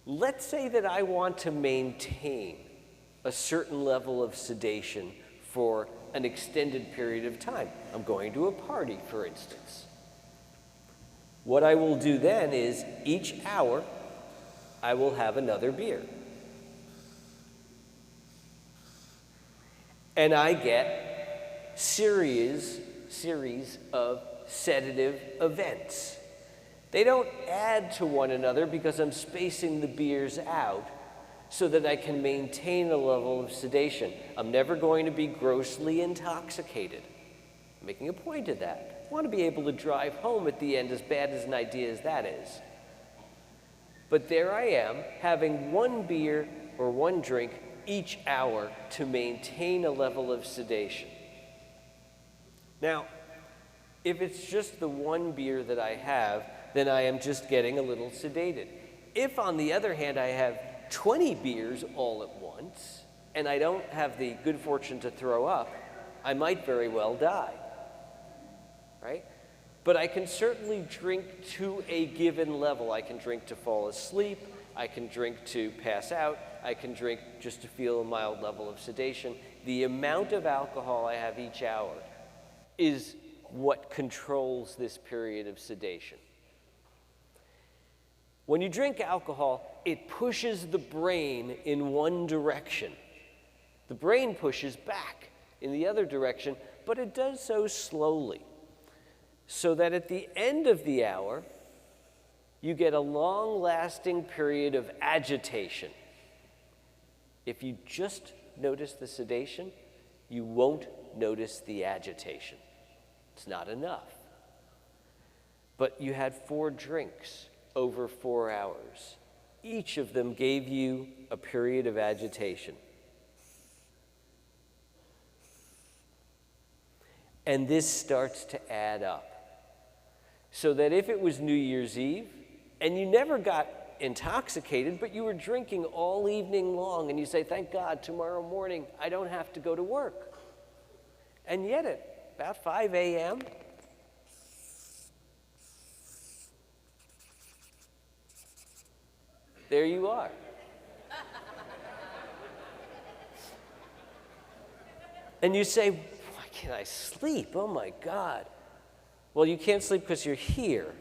Let's say that I want to maintain a certain level of sedation for an extended period of time. I'm going to a party, for instance. What I will do then is each hour, I will have another beer. And I get series of sedative events. They don't add to one another because I'm spacing the beers out so that I can maintain a level of sedation. I'm never going to be grossly intoxicated. I'm making a point of that. I want to be able to drive home at the end, as bad as an idea as that is. But there I am, having one beer or one drink each hour to maintain a level of sedation. Now, if it's just the one beer that I have, then I am just getting a little sedated. If, on the other hand, I have 20 beers all at once, and I don't have the good fortune to throw up, I might very well die, right? But I can certainly drink to a given level. I can drink to fall asleep, I can drink to pass out, I can drink just to feel a mild level of sedation. The amount of alcohol I have each hour is what controls this period of sedation. When you drink alcohol, it pushes the brain in one direction. The brain pushes back in the other direction, but it does so slowly, so that at the end of the hour, you get a long-lasting period of agitation. If you just notice the sedation, you won't notice the agitation. It's not enough. But you had 4 drinks over 4 hours. Each of them gave you a period of agitation. And this starts to add up. So that if it was New Year's Eve, and you never got intoxicated, but you were drinking all evening long, and you say, thank God, tomorrow morning I don't have to go to work. And yet at about 5 a.m., there you are. And you say, why can't I sleep? Oh my God. Well, you can't sleep because you're here,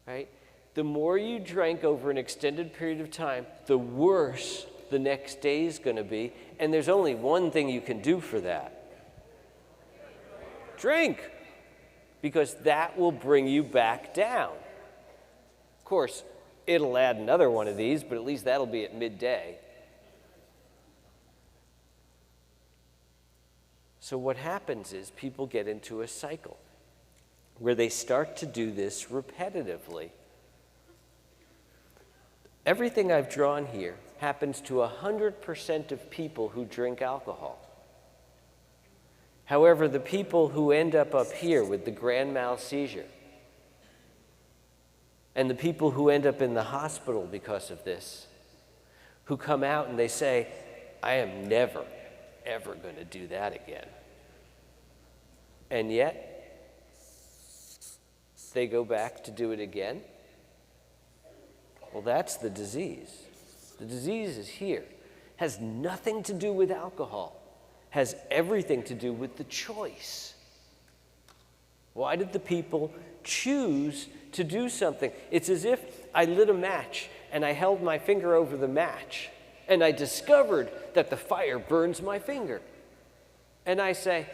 right? The more you drank over an extended period of time, the worse the next day is going to be. And there's only one thing you can do for that. Drink, because that will bring you back down. Of course, it'll add another one of these, but at least that'll be at midday. So what happens is people get into a cycle where they start to do this repetitively. Everything I've drawn here happens to 100% of people who drink alcohol. However, the people who end up here with the grand mal seizure, and the people who end up in the hospital because of this, who come out and they say, I am never, ever going to do that again. And yet, they go back to do it again. Well, that's the disease. The disease is here. Has nothing to do with alcohol. Has everything to do with the choice. Why did the people choose to do something? It's as if I lit a match and I held my finger over the match and I discovered that the fire burns my finger. And I say,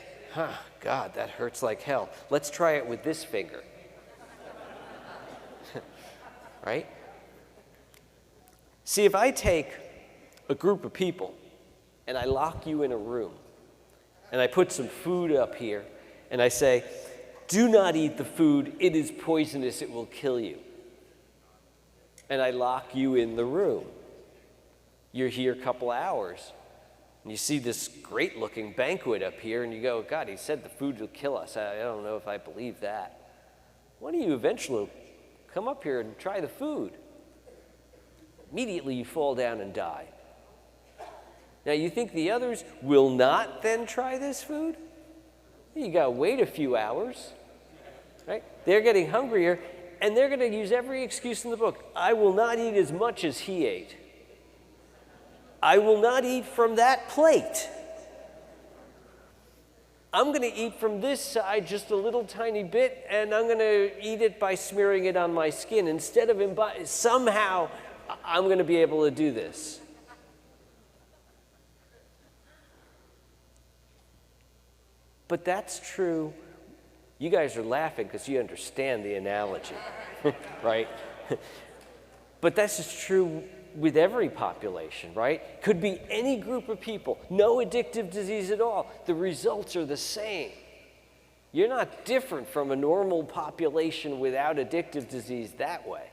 God, that hurts like hell. Let's try it with this finger. Right? See, if I take a group of people and I lock you in a room and I put some food up here and I say, do not eat the food, it is poisonous, it will kill you. And I lock you in the room. You're here a couple hours and you see this great looking banquet up here and you go, God, he said the food will kill us. I don't know if I believe that. Why don't you eventually come up here and try the food? Immediately you fall down and die. Now you think the others will not then try this food? You gotta wait a few hours, right? They're getting hungrier and they're gonna use every excuse in the book. I will not eat as much as he ate. I will not eat from that plate. I'm gonna eat from this side just a little tiny bit and I'm gonna eat it by smearing it on my skin. Instead of somehow I'm gonna be able to do this. But that's true. You guys are laughing because you understand the analogy, right? But that's just true with every population, right? Could be any group of people, no addictive disease at all. The results are the same. You're not different from a normal population without addictive disease that way.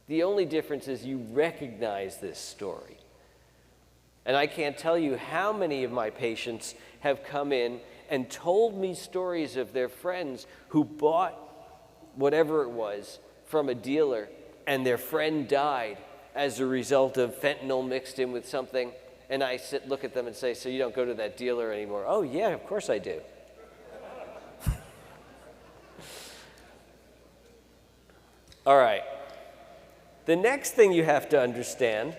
The only difference is you recognize this story. And I can't tell you how many of my patients have come in and told me stories of their friends who bought whatever it was from a dealer and their friend died as a result of fentanyl mixed in with something. And I look at them and say, so you don't go to that dealer anymore? Oh yeah, of course I do. All right. The next thing you have to understand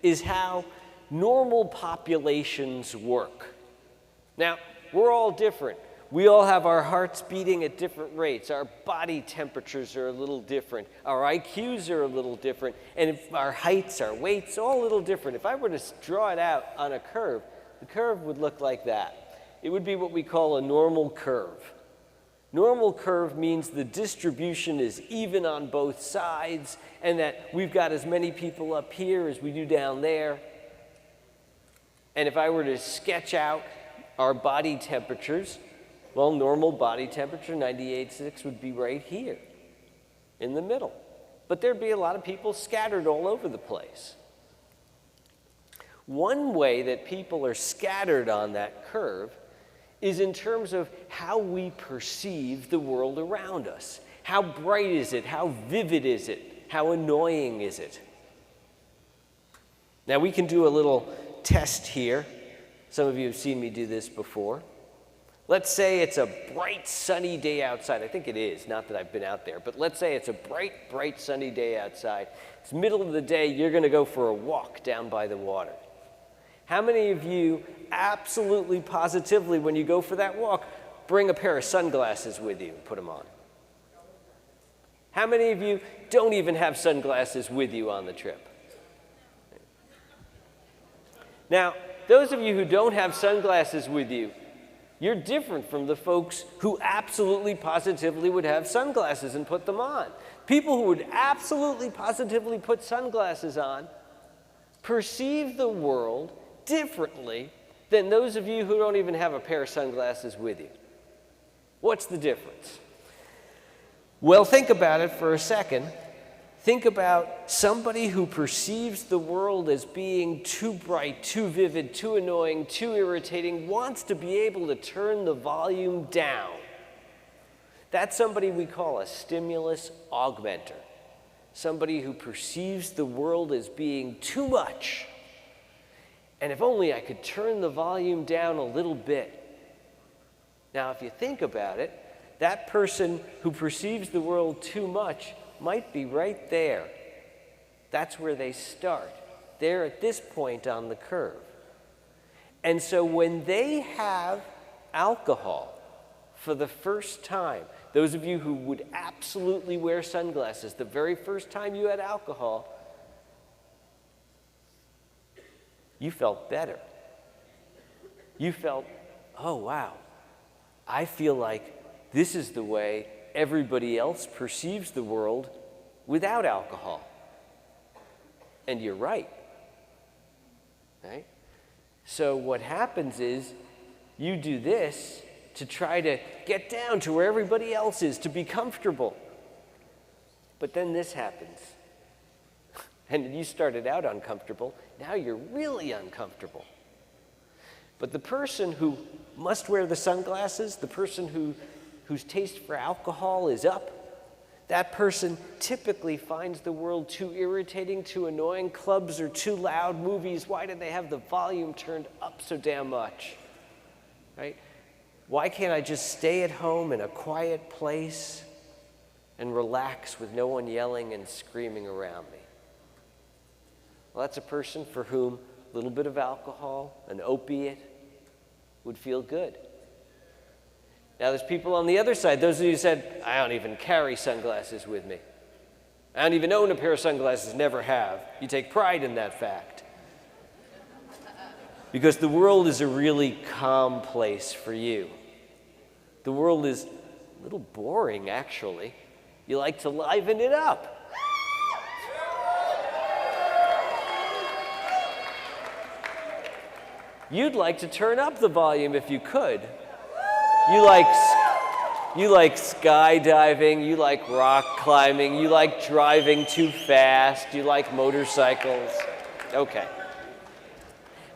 is how normal populations work. Now, we're all different. We all have our hearts beating at different rates. Our body temperatures are a little different. Our IQs are a little different. And if our heights, our weights, all a little different. If I were to draw it out on a curve, the curve would look like that. It would be what we call a normal curve. Normal curve means the distribution is even on both sides and that we've got as many people up here as we do down there. And if I were to sketch out our body temperatures, well, normal body temperature, 98.6, would be right here in the middle. But there'd be a lot of people scattered all over the place. One way that people are scattered on that curve is in terms of how we perceive the world around us. How bright is it? How vivid is it? How annoying is it? Now we can do a little test here. Some of you have seen me do this before. Let's say it's a bright, sunny day outside. I think it is, not that I've been out there, but let's say it's a bright, bright, sunny day outside. It's middle of the day, you're gonna go for a walk down by the water. How many of you absolutely positively, when you go for that walk, bring a pair of sunglasses with you and put them on? How many of you don't even have sunglasses with you on the trip? Now, those of you who don't have sunglasses with you, you're different from the folks who absolutely positively would have sunglasses and put them on. People who would absolutely positively put sunglasses on perceive the world differently than those of you who don't even have a pair of sunglasses with you. What's the difference? Well, think about it for a second. Think about somebody who perceives the world as being too bright, too vivid, too annoying, too irritating, wants to be able to turn the volume down. That's somebody we call a stimulus augmenter. Somebody who perceives the world as being too much. And if only I could turn the volume down a little bit. Now, if you think about it, that person who perceives the world too much might be right there. That's where they start. They're at this point on the curve. And so when they have alcohol for the first time, those of you who would absolutely wear sunglasses, the very first time you had alcohol, you felt better. You felt, oh wow, I feel like this is the way everybody else perceives the world without alcohol. And you're right. So what happens is you do this to try to get down to where everybody else is, to be comfortable. But then this happens. And you started out uncomfortable, now you're really uncomfortable. But the person who must wear the sunglasses, the person whose taste for alcohol is up, that person typically finds the world too irritating, too annoying. Clubs are too loud, movies, why do they have the volume turned up so damn much? Right? Why can't I just stay at home in a quiet place and relax with no one yelling and screaming around me? Well, that's a person for whom a little bit of alcohol, an opiate, would feel good. Now there's people on the other side, those of you who said, I don't even carry sunglasses with me. I don't even own a pair of sunglasses, never have. You take pride in that fact. Because the world is a really calm place for you. The world is a little boring, actually. You like to liven it up. You'd like to turn up the volume if you could. You like skydiving, you like rock climbing, you like driving too fast, you like motorcycles. Okay.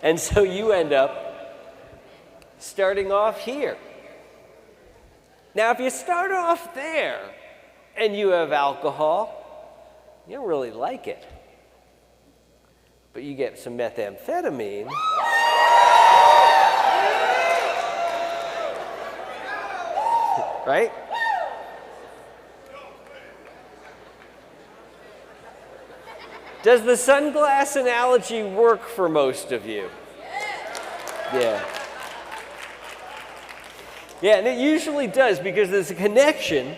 And so you end up starting off here. Now, if you start off there and you have alcohol, you don't really like it. But you get some methamphetamine. Right? Does the sunglass analogy work for most of you? Yeah. Yeah, and it usually does because there's a connection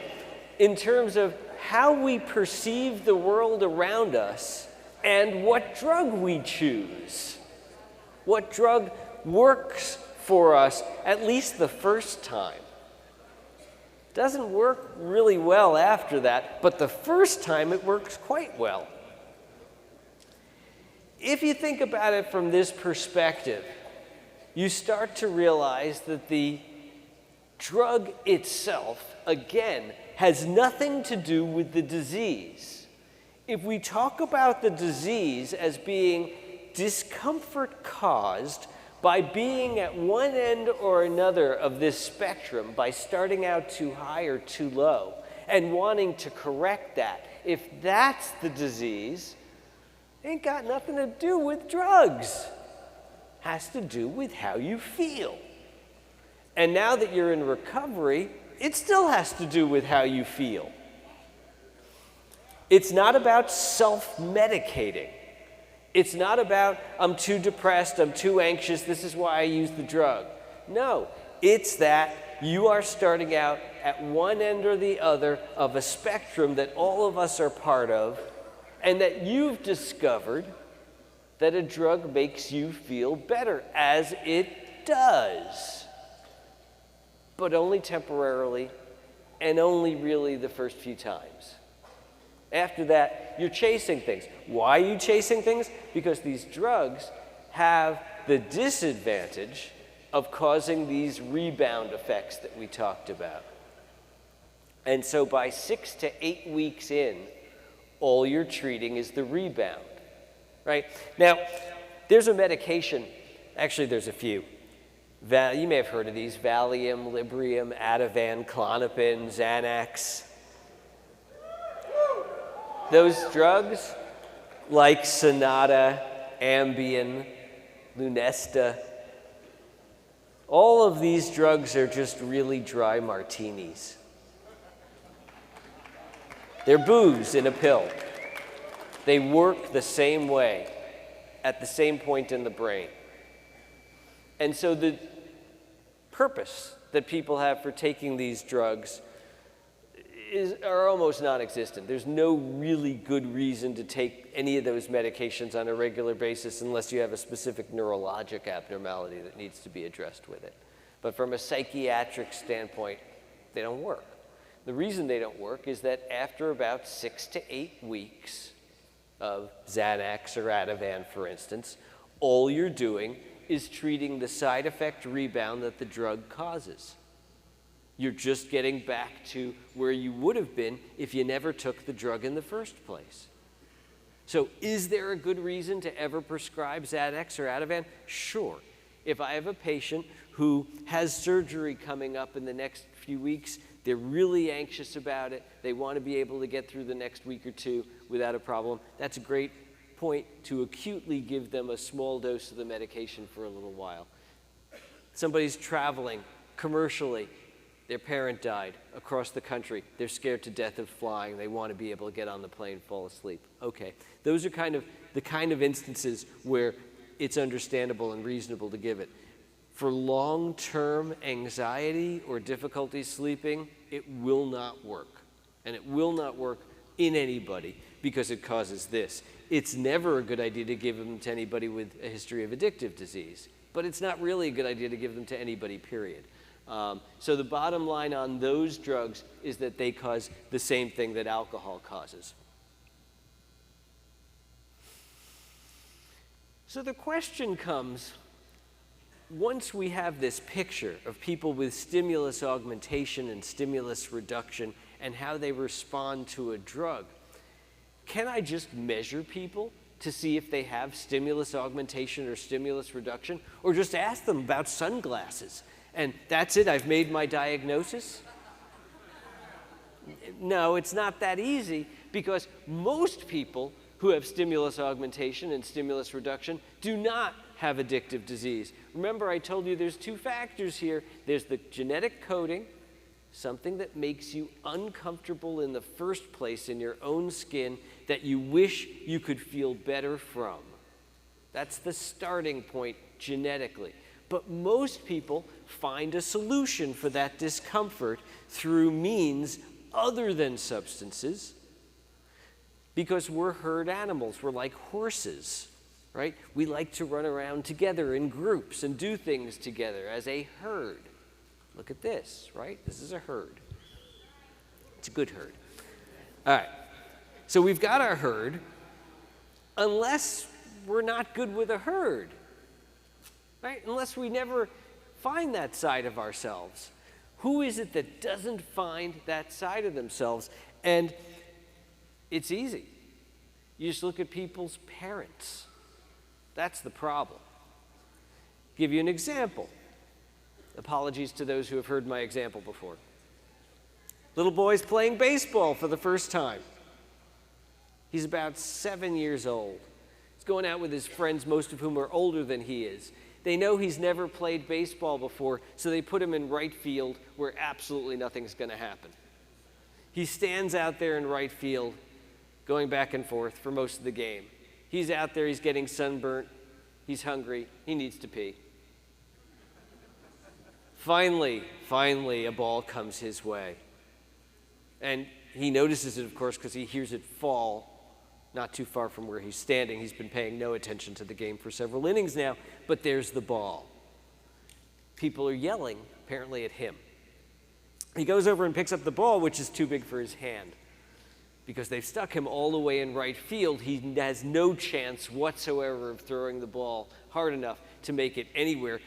in terms of how we perceive the world around us and what drug we choose. What drug works for us at least the first time. Doesn't work really well after that, but the first time it works quite well. If you think about it from this perspective, you start to realize that the drug itself, again, has nothing to do with the disease. If we talk about the disease as being discomfort caused by being at one end or another of this spectrum, by starting out too high or too low, and wanting to correct that, if that's the disease, it ain't got nothing to do with drugs. Has to do with how you feel. And now that you're in recovery, it still has to do with how you feel. It's not about self-medicating. It's not about, I'm too depressed, I'm too anxious, this is why I use the drug. No, it's that you are starting out at one end or the other of a spectrum that all of us are part of, and that you've discovered that a drug makes you feel better, as it does. But only temporarily, and only really the first few times. After that, you're chasing things. Why are you chasing things? Because these drugs have the disadvantage of causing these rebound effects that we talked about. And so by 6 to 8 weeks in, all you're treating is the rebound, right? Now, there's a medication, actually there's a few. You may have heard of these: Valium, Librium, Ativan, Klonopin, Xanax. Those drugs, like Sonata, Ambien, Lunesta, all of these drugs are just really dry martinis. They're booze in a pill. They work the same way, at the same point in the brain. And so the purpose that people have for taking these drugs are almost non-existent. There's no really good reason to take any of those medications on a regular basis unless you have a specific neurologic abnormality that needs to be addressed with it. But from a psychiatric standpoint, they don't work. The reason they don't work is that after about 6 to 8 weeks of Xanax or Ativan, for instance, all you're doing is treating the side effect rebound that the drug causes. You're just getting back to where you would have been if you never took the drug in the first place. So is there a good reason to ever prescribe Xanax or Ativan? Sure. If I have a patient who has surgery coming up in the next few weeks, they're really anxious about it, they want to be able to get through the next week or two without a problem, that's a great point to acutely give them a small dose of the medication for a little while. Somebody's traveling commercially, their parent died across the country, they're scared to death of flying, they want to be able to get on the plane, fall asleep. Okay, those are the kind of instances where it's understandable and reasonable to give it. For long-term anxiety or difficulty sleeping, it will not work. And it will not work in anybody because it causes this. It's never a good idea to give them to anybody with a history of addictive disease, but it's not really a good idea to give them to anybody, period. So the bottom line on those drugs is that they cause the same thing that alcohol causes. So the question comes, once we have this picture of people with stimulus augmentation and stimulus reduction and how they respond to a drug, can I just measure people to see if they have stimulus augmentation or stimulus reduction, or just ask them about sunglasses? And that's it, I've made my diagnosis? No, it's not that easy, because most people who have stimulus augmentation and stimulus reduction do not have addictive disease. Remember, I told you there's two factors here. There's the genetic coding, something that makes you uncomfortable in the first place in your own skin that you wish you could feel better from. That's the starting point genetically. But most people find a solution for that discomfort through means other than substances, because we're herd animals. We're like horses, right? We like to run around together in groups and do things together as a herd. Look at this, right? This is a herd. It's a good herd. All right. So we've got our herd, unless we're not good with a herd, right? Unless we never find that side of ourselves. Who is it that doesn't find that side of themselves? And it's easy. You just look at people's parents. That's the problem. Give you an example. Apologies to those who have heard my example before. Little boy's playing baseball for the first time. He's about 7 years old. He's going out with his friends, most of whom are older than he is. They know he's never played baseball before, so they put him in right field where absolutely nothing's going to happen. He stands out there in right field, going back and forth for most of the game. He's out there, he's getting sunburnt, he's hungry, he needs to pee. Finally, a ball comes his way. And he notices it, of course, because he hears it fall not too far from where he's standing. He's been paying no attention to the game for several innings now, but there's the ball. People are yelling, apparently at him. He goes over and picks up the ball, which is too big for his hand. Because they've stuck him all the way in right field, he has no chance whatsoever of throwing the ball hard enough to make it anywhere.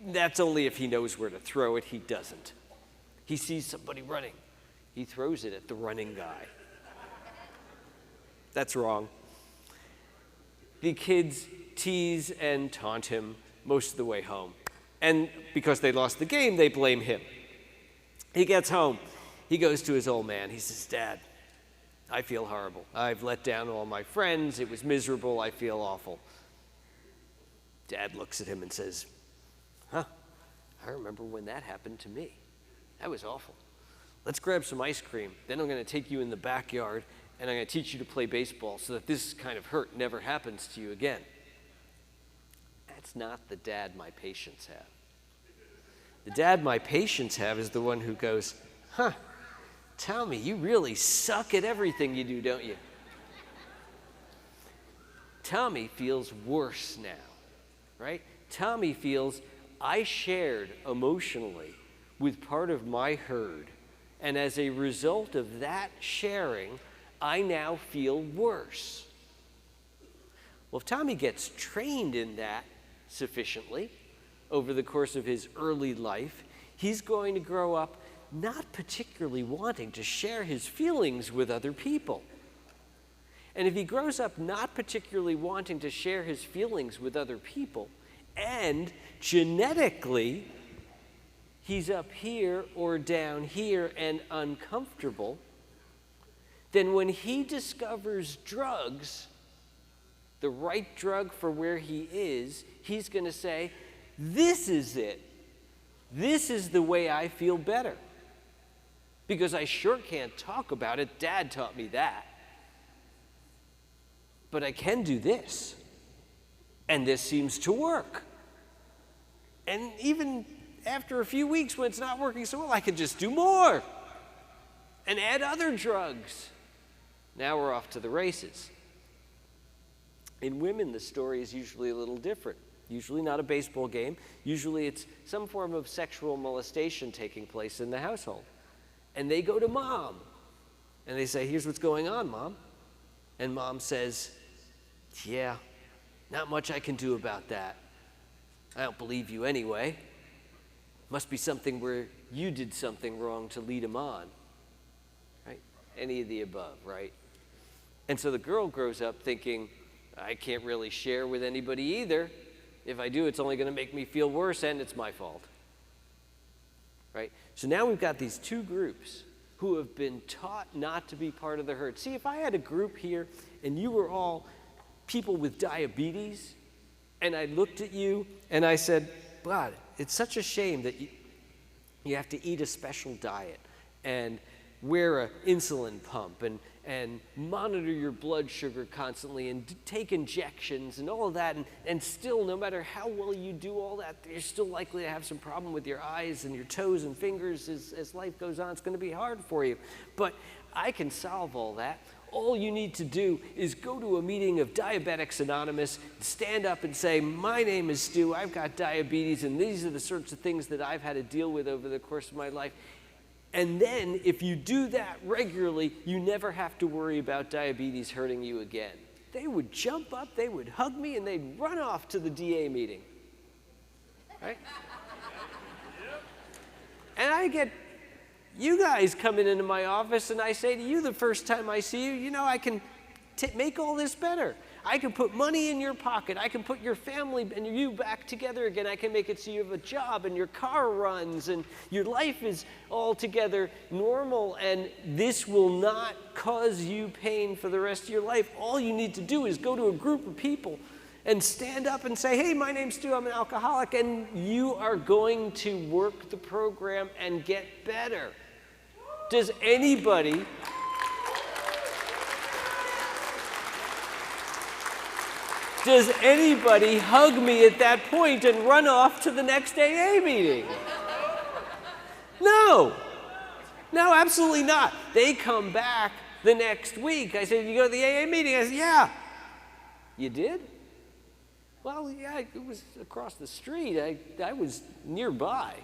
That's only if he knows where to throw it. He doesn't. He sees somebody running. He throws it at the running guy. That's wrong. The kids tease and taunt him most of the way home. And because they lost the game, they blame him. He gets home. He goes to his old man. He says, "Dad, I feel horrible. I've let down all my friends. It was miserable. I feel awful." Dad looks at him and says, "Huh, I remember when that happened to me. That was awful. Let's grab some ice cream. Then I'm going to take you in the backyard and I'm going to teach you to play baseball so that this kind of hurt never happens to you again." That's not the dad my patients have. The dad my patients have is the one who goes, "Huh, Tommy, you really suck at everything you do, don't you?" Tommy feels worse now, right? Tommy feels, I shared emotionally with part of my herd, and as a result of that sharing, I now feel worse. Well, if Tommy gets trained in that, sufficiently over the course of his early life, he's going to grow up not particularly wanting to share his feelings with other people. And if he grows up not particularly wanting to share his feelings with other people, and genetically he's up here or down here and uncomfortable, then when he discovers drugs, the right drug for where he is, he's going to say, this is it. This is the way I feel better. Because I sure can't talk about it. Dad taught me that. But I can do this. And this seems to work. And even after a few weeks when it's not working so well, I can just do more and add other drugs. Now we're off to the races. In women, the story is usually a little different. Usually not a baseball game. Usually it's some form of sexual molestation taking place in the household. And they go to mom. And they say, here's what's going on, Mom. And Mom says, yeah, not much I can do about that. I don't believe you anyway. Must be something where you did something wrong to lead him on. Right? Any of the above, right? And so the girl grows up thinking, I can't really share with anybody either. If I do, it's only going to make me feel worse, and it's my fault. Right? So now we've got these two groups who have been taught not to be part of the herd. See, if I had a group here and you were all people with diabetes, and I looked at you and I said, God, it's such a shame that you have to eat a special diet and wear an insulin pump and monitor your blood sugar constantly and take injections and all of that, and still, no matter how well you do all that, you're still likely to have some problem with your eyes and your toes and fingers as life goes on. It's going to be hard for you. But I can solve all that. All you need to do is go to a meeting of Diabetics Anonymous, stand up and say, my name is Stu, I've got diabetes, and these are the sorts of things that I've had to deal with over the course of my life. And then, if you do that regularly, you never have to worry about diabetes hurting you again. They would jump up, they would hug me, and they'd run off to the DA meeting. Right? And I get you guys coming into my office, and I say to you the first time I see you, you know, I can make all this better. I can put money in your pocket. I can put your family and you back together again. I can make it so you have a job and your car runs and your life is altogether normal, and this will not cause you pain for the rest of your life. All you need to do is go to a group of people and stand up and say, hey, my name's Stu, I'm an alcoholic, and you are going to work the program and get better. Does anybody hug me at that point and run off to the next AA meeting? No. No, absolutely not. They come back the next week. I said, you go to the AA meeting? I said, yeah. You did? Well, yeah, it was across the street. I was nearby.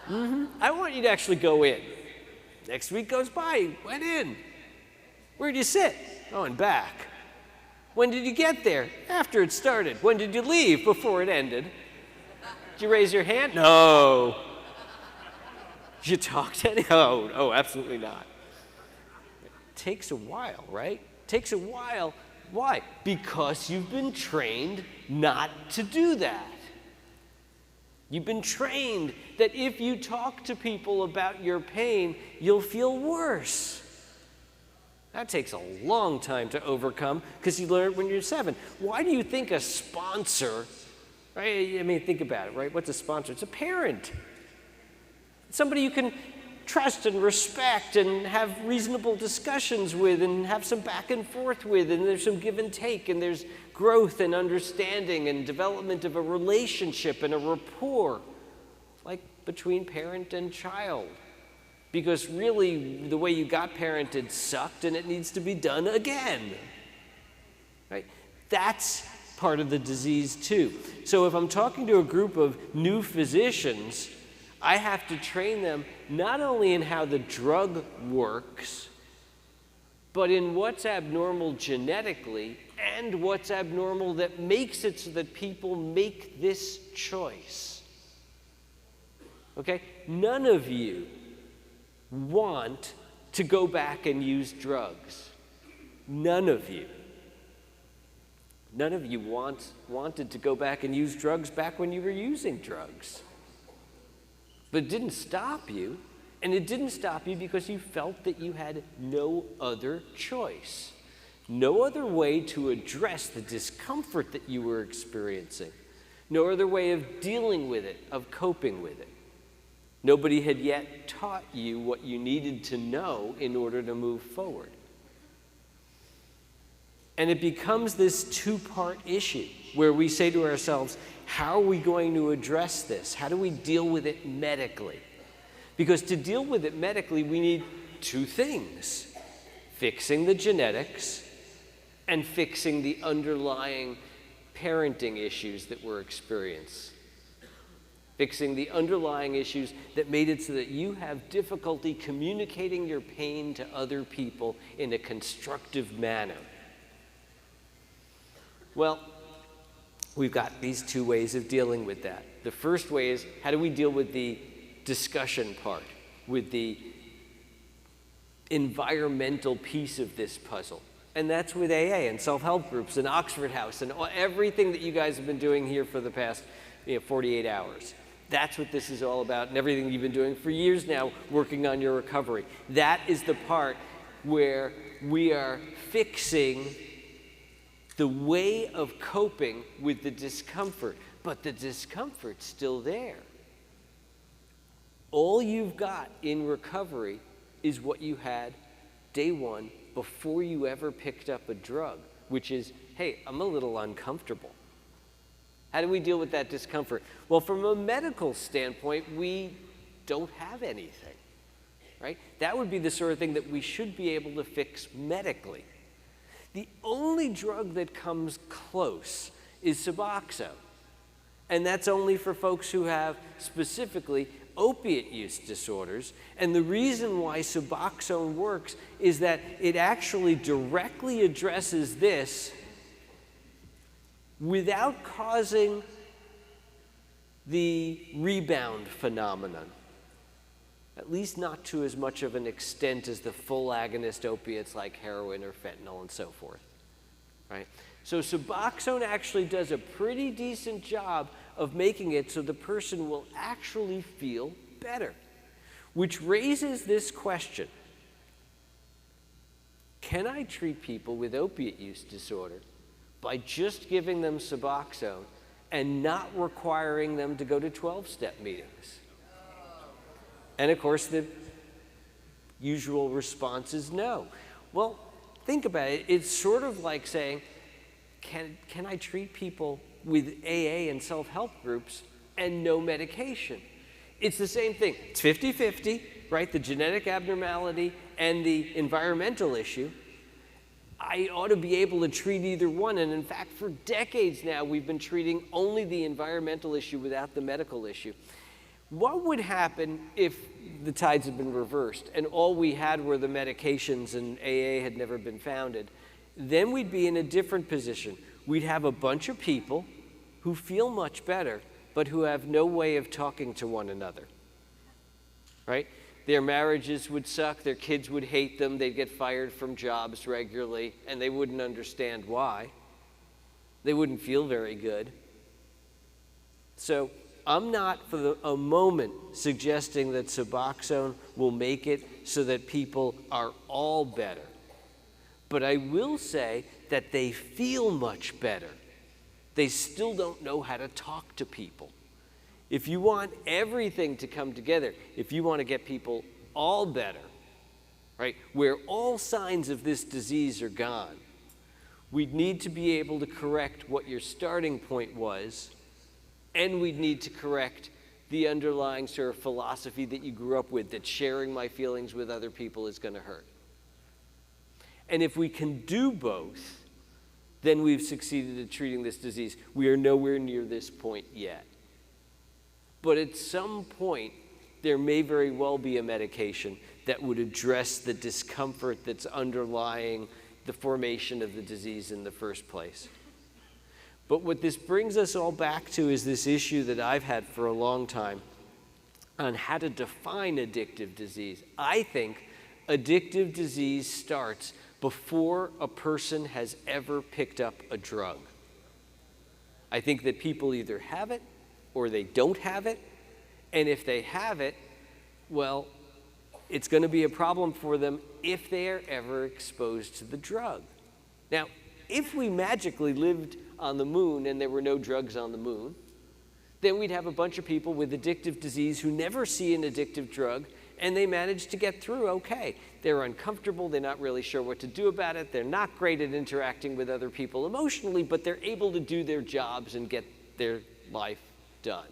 I want you to actually go in. Next week goes by, went in. Where'd you sit? Oh, in back. When did you get there? After it started. When did you leave? Before it ended. Did you raise your hand? No. Did you talk to any? Oh, absolutely not. It takes a while, right? It takes a while. Why? Because you've been trained not to do that. You've been trained that if you talk to people about your pain, you'll feel worse. That takes a long time to overcome because you learn it when you're 7. Why do you think a sponsor, right? I mean, think about it, right? What's a sponsor? It's a parent. It's somebody you can trust and respect and have reasonable discussions with and have some back and forth with, and there's some give and take, and there's growth and understanding and development of a relationship and a rapport, like between parent and child. Because really, the way you got parented sucked and it needs to be done again. Right? That's part of the disease too. So if I'm talking to a group of new physicians, I have to train them not only in how the drug works, but in what's abnormal genetically and what's abnormal that makes it so that people make this choice. Okay? None of you want to go back and use drugs. None of you. None of you wanted to go back and use drugs back when you were using drugs. But it didn't stop you, and it didn't stop you because you felt that you had no other choice, no other way to address the discomfort that you were experiencing, no other way of dealing with it, of coping with it. Nobody had yet taught you what you needed to know in order to move forward. And it becomes this two-part issue where we say to ourselves, how are we going to address this? How do we deal with it medically? Because to deal with it medically, we need two things: fixing the genetics and fixing the underlying parenting issues that we're experiencing. Fixing the underlying issues that made it so that you have difficulty communicating your pain to other people in a constructive manner. Well, we've got these two ways of dealing with that. The first way is, how do we deal with the discussion part, with the environmental piece of this puzzle? And that's with AA and self-help groups and Oxford House and everything that you guys have been doing here for the past 48 hours. That's what this is all about, and everything you've been doing for years now, working on your recovery. That is the part where we are fixing the way of coping with the discomfort, but the discomfort's still there. All you've got in recovery is what you had day one before you ever picked up a drug, which is, hey, I'm a little uncomfortable. How do we deal with that discomfort? Well, from a medical standpoint, we don't have anything, right? That would be the sort of thing that we should be able to fix medically. The only drug that comes close is Suboxone, and that's only for folks who have specifically opiate use disorders. And the reason why Suboxone works is that it actually directly addresses this without causing the rebound phenomenon, at least not to as much of an extent as the full agonist opiates like heroin or fentanyl and so forth, right? So Suboxone actually does a pretty decent job of making it so the person will actually feel better, which raises this question: can I treat people with opiate use disorder by just giving them Suboxone and not requiring them to go to 12-step meetings? And of course, the usual response is no. Well, think about it. It's sort of like saying, can I treat people with AA and self-help groups and no medication? It's the same thing. It's 50-50, right? The genetic abnormality and the environmental issue. I ought to be able to treat either one. And in fact, for decades now, we've been treating only the environmental issue without the medical issue. What would happen if the tides had been reversed and all we had were the medications and AA had never been founded? Then we'd be in a different position. We'd have a bunch of people who feel much better, but who have no way of talking to one another, right? Their marriages would suck, their kids would hate them, they'd get fired from jobs regularly, and they wouldn't understand why. They wouldn't feel very good. So I'm not for a moment suggesting that Suboxone will make it so that people are all better. But I will say that they feel much better. They still don't know how to talk to people. If you want everything to come together, if you want to get people all better, right, where all signs of this disease are gone, we'd need to be able to correct what your starting point was, and we'd need to correct the underlying sort of philosophy that you grew up with, that sharing my feelings with other people is going to hurt. And if we can do both, then we've succeeded at treating this disease. We are nowhere near this point yet. But at some point, there may very well be a medication that would address the discomfort that's underlying the formation of the disease in the first place. But what this brings us all back to is this issue that I've had for a long time on how to define addictive disease. I think addictive disease starts before a person has ever picked up a drug. I think that people either have it or they don't have it, and if they have it, well, it's going to be a problem for them if they are ever exposed to the drug. Now, if we magically lived on the moon and there were no drugs on the moon, then we'd have a bunch of people with addictive disease who never see an addictive drug, and they manage to get through okay. They're uncomfortable, they're not really sure what to do about it, they're not great at interacting with other people emotionally, but they're able to do their jobs and get their life done.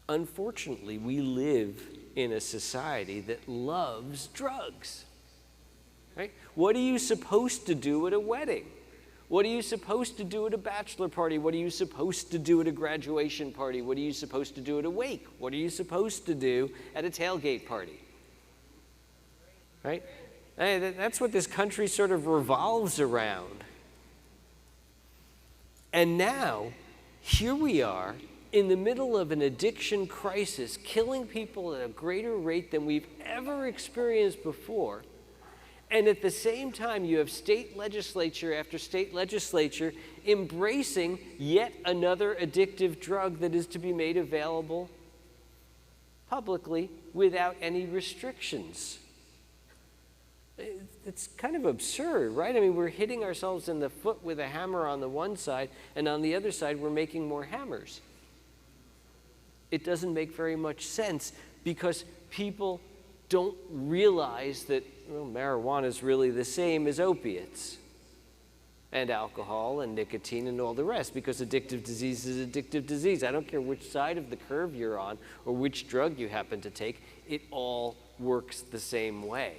Unfortunately, we live in a society that loves drugs, right? What are you supposed to do at a wedding? What are you supposed to do at a bachelor party? What are you supposed to do at a graduation party? What are you supposed to do at a wake? What are you supposed to do at a tailgate party? Right? That's what this country sort of revolves around. And now, here we are in the middle of an addiction crisis, killing people at a greater rate than we've ever experienced before. And at the same time, you have state legislature after state legislature embracing yet another addictive drug that is to be made available publicly without any restrictions. It's kind of absurd, right? I mean, we're hitting ourselves in the foot with a hammer on the one side, and on the other side, we're making more hammers. It doesn't make very much sense because people don't realize that marijuana is really the same as opiates and alcohol and nicotine and all the rest, because addictive disease is addictive disease. I don't care which side of the curve you're on or which drug you happen to take, it all works the same way.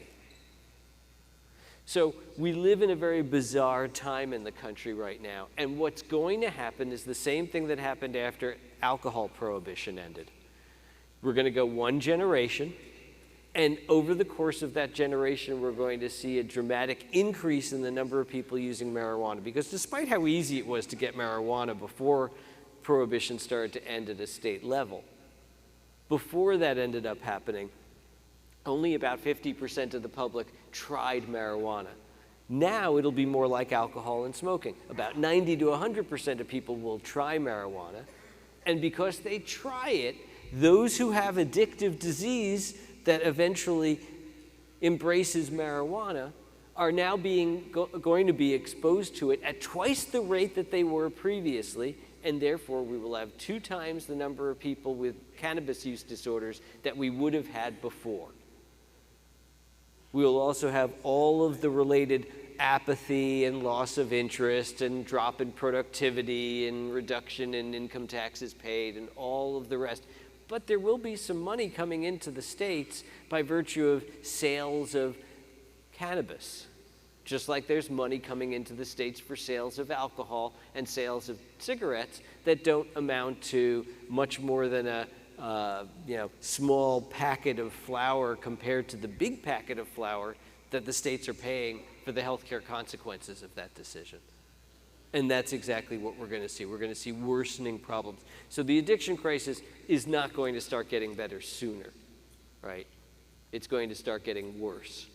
So we live in a very bizarre time in the country right now, and what's going to happen is the same thing that happened after alcohol prohibition ended. We're going to go one generation, and over the course of that generation, we're going to see a dramatic increase in the number of people using marijuana, because despite how easy it was to get marijuana before prohibition started to end at a state level, before that ended up happening, only about 50% of the public tried marijuana. Now it'll be more like alcohol and smoking. About 90 to 100% of people will try marijuana, and because they try it, those who have addictive disease that eventually embraces marijuana are now going to be exposed to it at twice the rate that they were previously, and therefore we will have 2 times the number of people with cannabis use disorders that we would have had before. We will also have all of the related apathy and loss of interest and drop in productivity and reduction in income taxes paid and all of the rest. But there will be some money coming into the states by virtue of sales of cannabis, just like there's money coming into the states for sales of alcohol and sales of cigarettes that don't amount to much more than a small packet of flour compared to the big packet of flour that the states are paying for the healthcare consequences of that decision. And that's exactly what we're going to see. We're going to see worsening problems. So the addiction crisis is not going to start getting better sooner, right? It's going to start getting worse.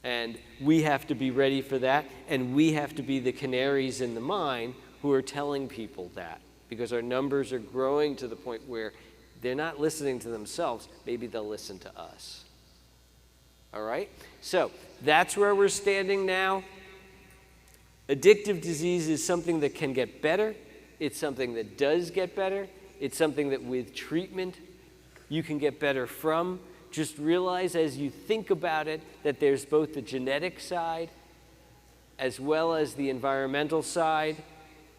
And we have to be ready for that, and we have to be the canaries in the mine who are telling people that, because our numbers are growing to the point where they're not listening to themselves. Maybe they'll listen to us. All right? So that's where we're standing now. Addictive disease is something that can get better. It's something that does get better. It's something that with treatment you can get better from. Just realize as you think about it that there's both the genetic side as well as the environmental side.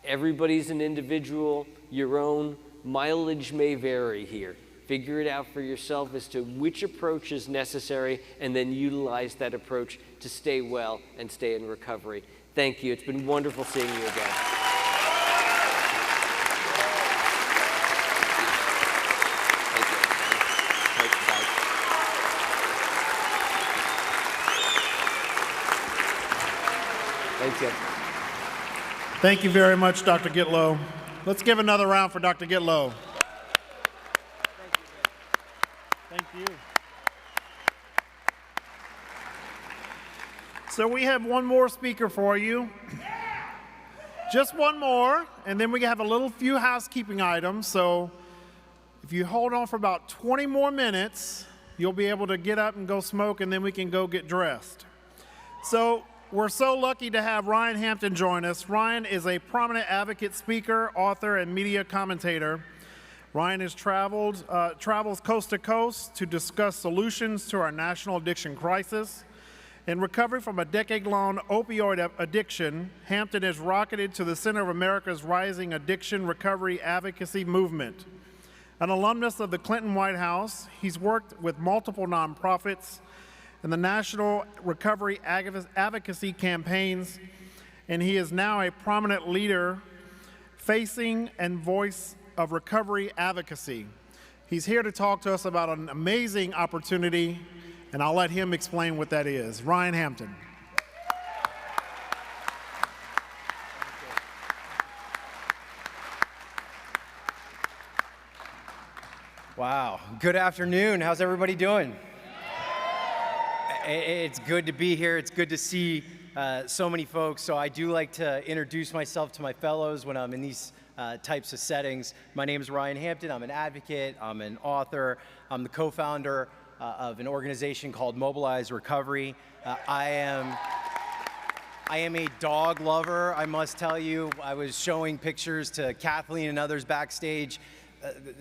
Everybody's an individual. Your own mileage may vary here. Figure it out for yourself as to which approach is necessary, and then utilize that approach to stay well and stay in recovery. Thank you. It's been wonderful seeing you again. Thank you. Thanks, guys. Thank you very much, Dr. Gitlow. Let's give another round for Dr. Gitlow. Thank you. So we have one more speaker for you. Just one more, and then we have a little few housekeeping items. So if you hold on for about 20 more minutes, you'll be able to get up and go smoke, and then we can go get dressed. So we're so lucky to have Ryan Hampton join us. Ryan is a prominent advocate, speaker, author, and media commentator. Ryan has travels coast to coast to discuss solutions to our national addiction crisis. In recovery from a decade-long opioid addiction, Hampton has rocketed to the center of America's rising addiction recovery advocacy movement. An alumnus of the Clinton White House, he's worked with multiple nonprofits and the national recovery advocacy campaigns, and he is now a prominent leader facing and voice of recovery advocacy. He's here to talk to us about an amazing opportunity, and I'll let him explain what that is. Ryan Hampton. Wow. Good afternoon. How's everybody doing? It's good to be here. It's good to see so many folks. So I do like to introduce myself to my fellows when I'm in these types of settings. My name is Ryan Hampton. I'm an advocate. I'm an author. I'm the co-founder of an organization called Mobilize Recovery. I am a dog lover, I must tell you. I was showing pictures to Kathleen and others backstage.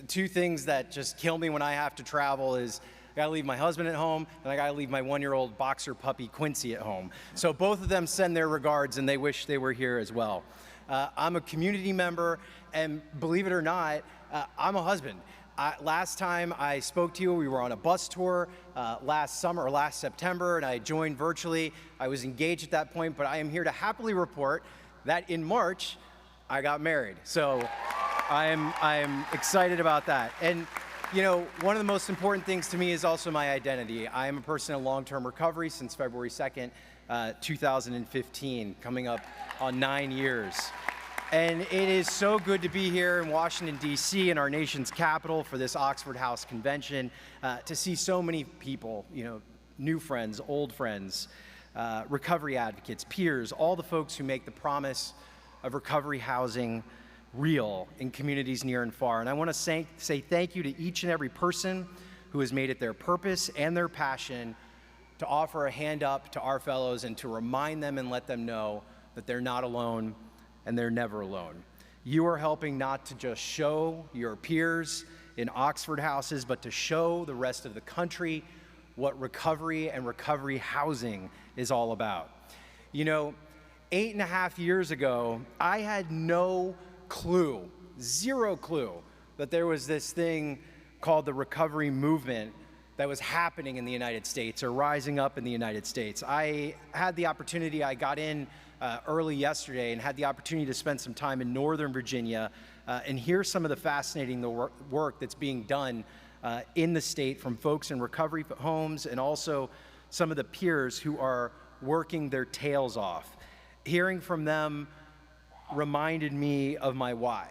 Two things that just kill me when I have to travel is I gotta leave my husband at home, and I gotta leave my one-year-old boxer puppy Quincy at home. So both of them send their regards, and they wish they were here as well. I'm a community member, and believe it or not, I'm a husband. Last time I spoke to you, we were on a bus tour last summer or last September, and I joined virtually. I was engaged at that point, but I am here to happily report that in March, I got married. So I'm excited about that. And you know, one of the most important things to me is also my identity. I am a person in long-term recovery since February 2nd, 2015, coming up on 9 years. And it is so good to be here in Washington, D.C., in our nation's capital for this Oxford House convention, to see so many people, you know, new friends, old friends, recovery advocates, peers, all the folks who make the promise of recovery housing real in communities near and far. And I want to say thank you to each and every person who has made it their purpose and their passion to offer a hand up to our fellows and to remind them and let them know that they're not alone and they're never alone. You are helping not to just show your peers in Oxford houses, but to show the rest of the country what recovery and recovery housing is all about. You know, 8.5 years ago, I had no clue, zero clue, that there was this thing called the recovery movement that was happening in the United States or rising up in the United States. I had the opportunity, I got in early yesterday and had the opportunity to spend some time in Northern Virginia and hear some of the fascinating work that's being done in the state from folks in recovery homes and also some of the peers who are working their tails off. Hearing from them reminded me of my why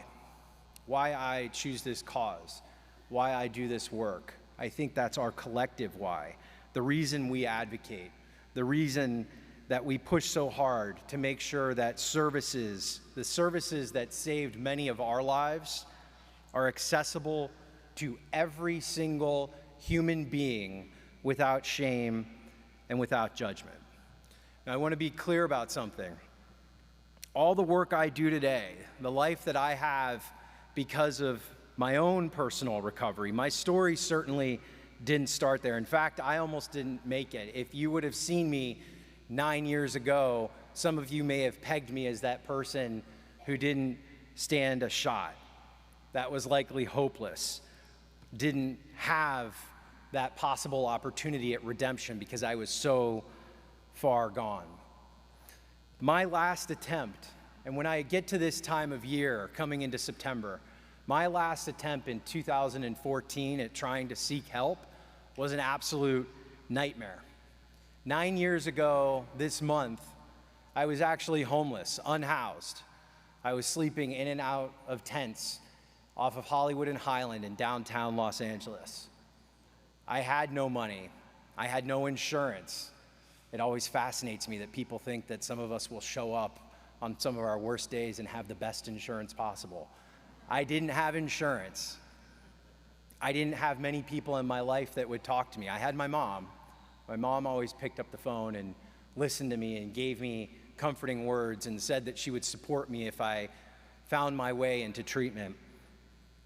I choose this cause, why I do this work. I think that's our collective why, the reason we advocate, the reason that we push so hard to make sure that the services that saved many of our lives are accessible to every single human being without shame and without judgment. Now, I want to be clear about something. All the work I do today, the life that I have because of my own personal recovery, my story certainly didn't start there. In fact, I almost didn't make it. If you would have seen me 9 years ago, some of you may have pegged me as that person who didn't stand a shot, that was likely hopeless, didn't have that possible opportunity at redemption because I was so far gone. My last attempt, and when I get to this time of year, coming into September, my last attempt in 2014 at trying to seek help was an absolute nightmare. 9 years ago this month, I was actually homeless, unhoused. I was sleeping in and out of tents off of Hollywood and Highland in downtown Los Angeles. I had no money. I had no insurance. It always fascinates me that people think that some of us will show up on some of our worst days and have the best insurance possible. I didn't have insurance. I didn't have many people in my life that would talk to me. I had my mom. My mom always picked up the phone and listened to me and gave me comforting words and said that she would support me if I found my way into treatment.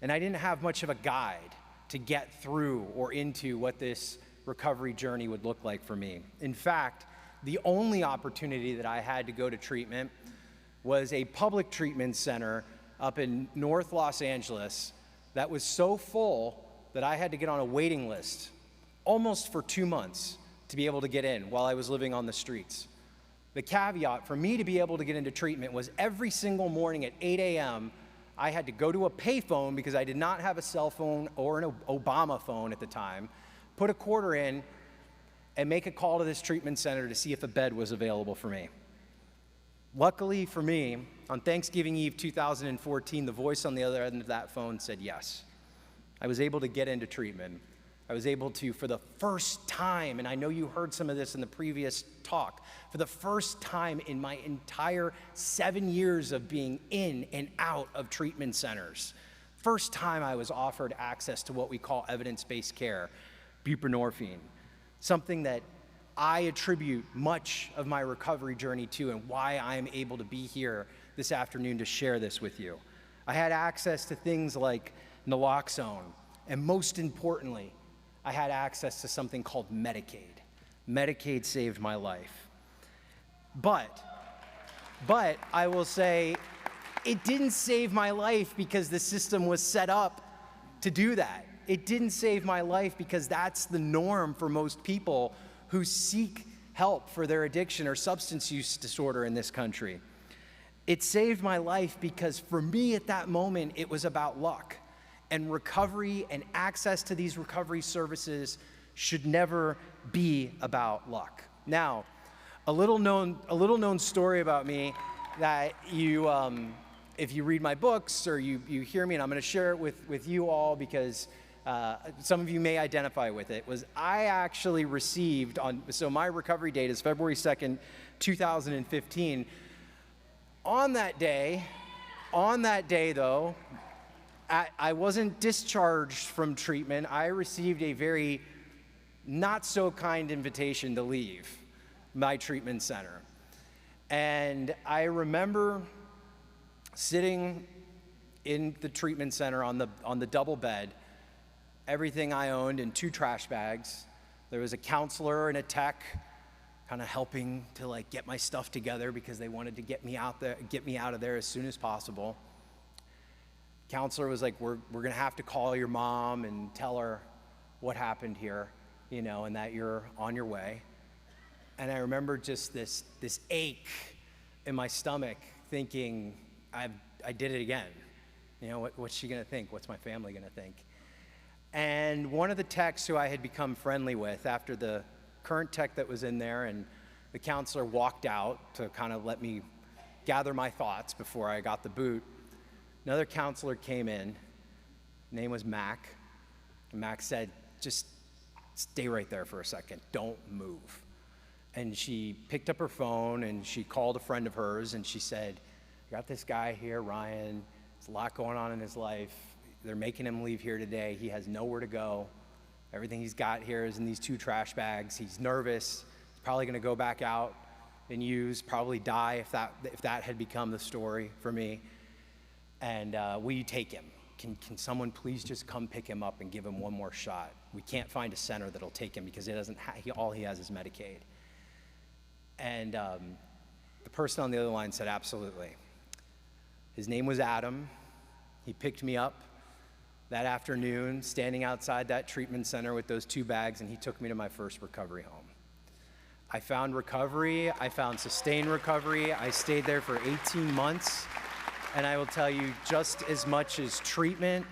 And I didn't have much of a guide to get through or into what this recovery journey would look like for me. In fact, the only opportunity that I had to go to treatment was a public treatment center up in North Los Angeles that was so full that I had to get on a waiting list almost for 2 months to be able to get in while I was living on the streets. The caveat for me to be able to get into treatment was every single morning at 8 a.m., I had to go to a payphone because I did not have a cell phone or an Obama phone at the time, put a quarter in, and make a call to this treatment center to see if a bed was available for me. Luckily for me, on Thanksgiving Eve 2014, the voice on the other end of that phone said yes. I was able to get into treatment. I was able to, for the first time, and I know you heard some of this in the previous talk, for the first time in my entire 7 years of being in and out of treatment centers, first time I was offered access to what we call evidence-based care, buprenorphine, something that I attribute much of my recovery journey to and why I am able to be here this afternoon to share this with you. I had access to things like naloxone, and most importantly, I had access to something called Medicaid. Medicaid saved my life. But I will say, it didn't save my life because the system was set up to do that. It didn't save my life because that's the norm for most people who seek help for their addiction or substance use disorder in this country. It saved my life because for me at that moment, it was about luck. And recovery and access to these recovery services should never be about luck. Now, a little known story about me that you, if you read my books or you hear me, and I'm going to share it with you all because some of you may identify with it, was I actually received so my recovery date is February 2nd, 2015. On that day though, I wasn't discharged from treatment. I received a very not so kind invitation to leave my treatment center. And I remember sitting in the treatment center on the double bed, everything I owned in 2 trash bags. There was a counselor and a tech kind of helping to get my stuff together because they wanted to get me out of there as soon as possible. Counselor was like, we're gonna have to call your mom and tell her what happened here, and that you're on your way. And I remember just this ache in my stomach thinking, I did it again. What's she gonna think? What's my family gonna think? And one of the techs who I had become friendly with after the current tech that was in there and the counselor walked out to kind of let me gather my thoughts before I got the boot, another counselor came in, name was Mac, and Mac said, just stay right there for a second, don't move. And she picked up her phone and she called a friend of hers and she said, I got this guy here, Ryan, there's a lot going on in his life. They're making him leave here today. He has nowhere to go. Everything he's got here is in these 2 trash bags. He's nervous. He's probably gonna go back out and probably die if that had become the story for me. And will you take him? Can someone please just come pick him up and give him one more shot? We can't find a center that'll take him because all he has is Medicaid. And the person on the other line said, absolutely. His name was Adam. He picked me up that afternoon, standing outside that treatment center with those 2 bags, and he took me to my first recovery home. I found recovery. I found sustained recovery. I stayed there for 18 months. And I will tell you, just as much as treatment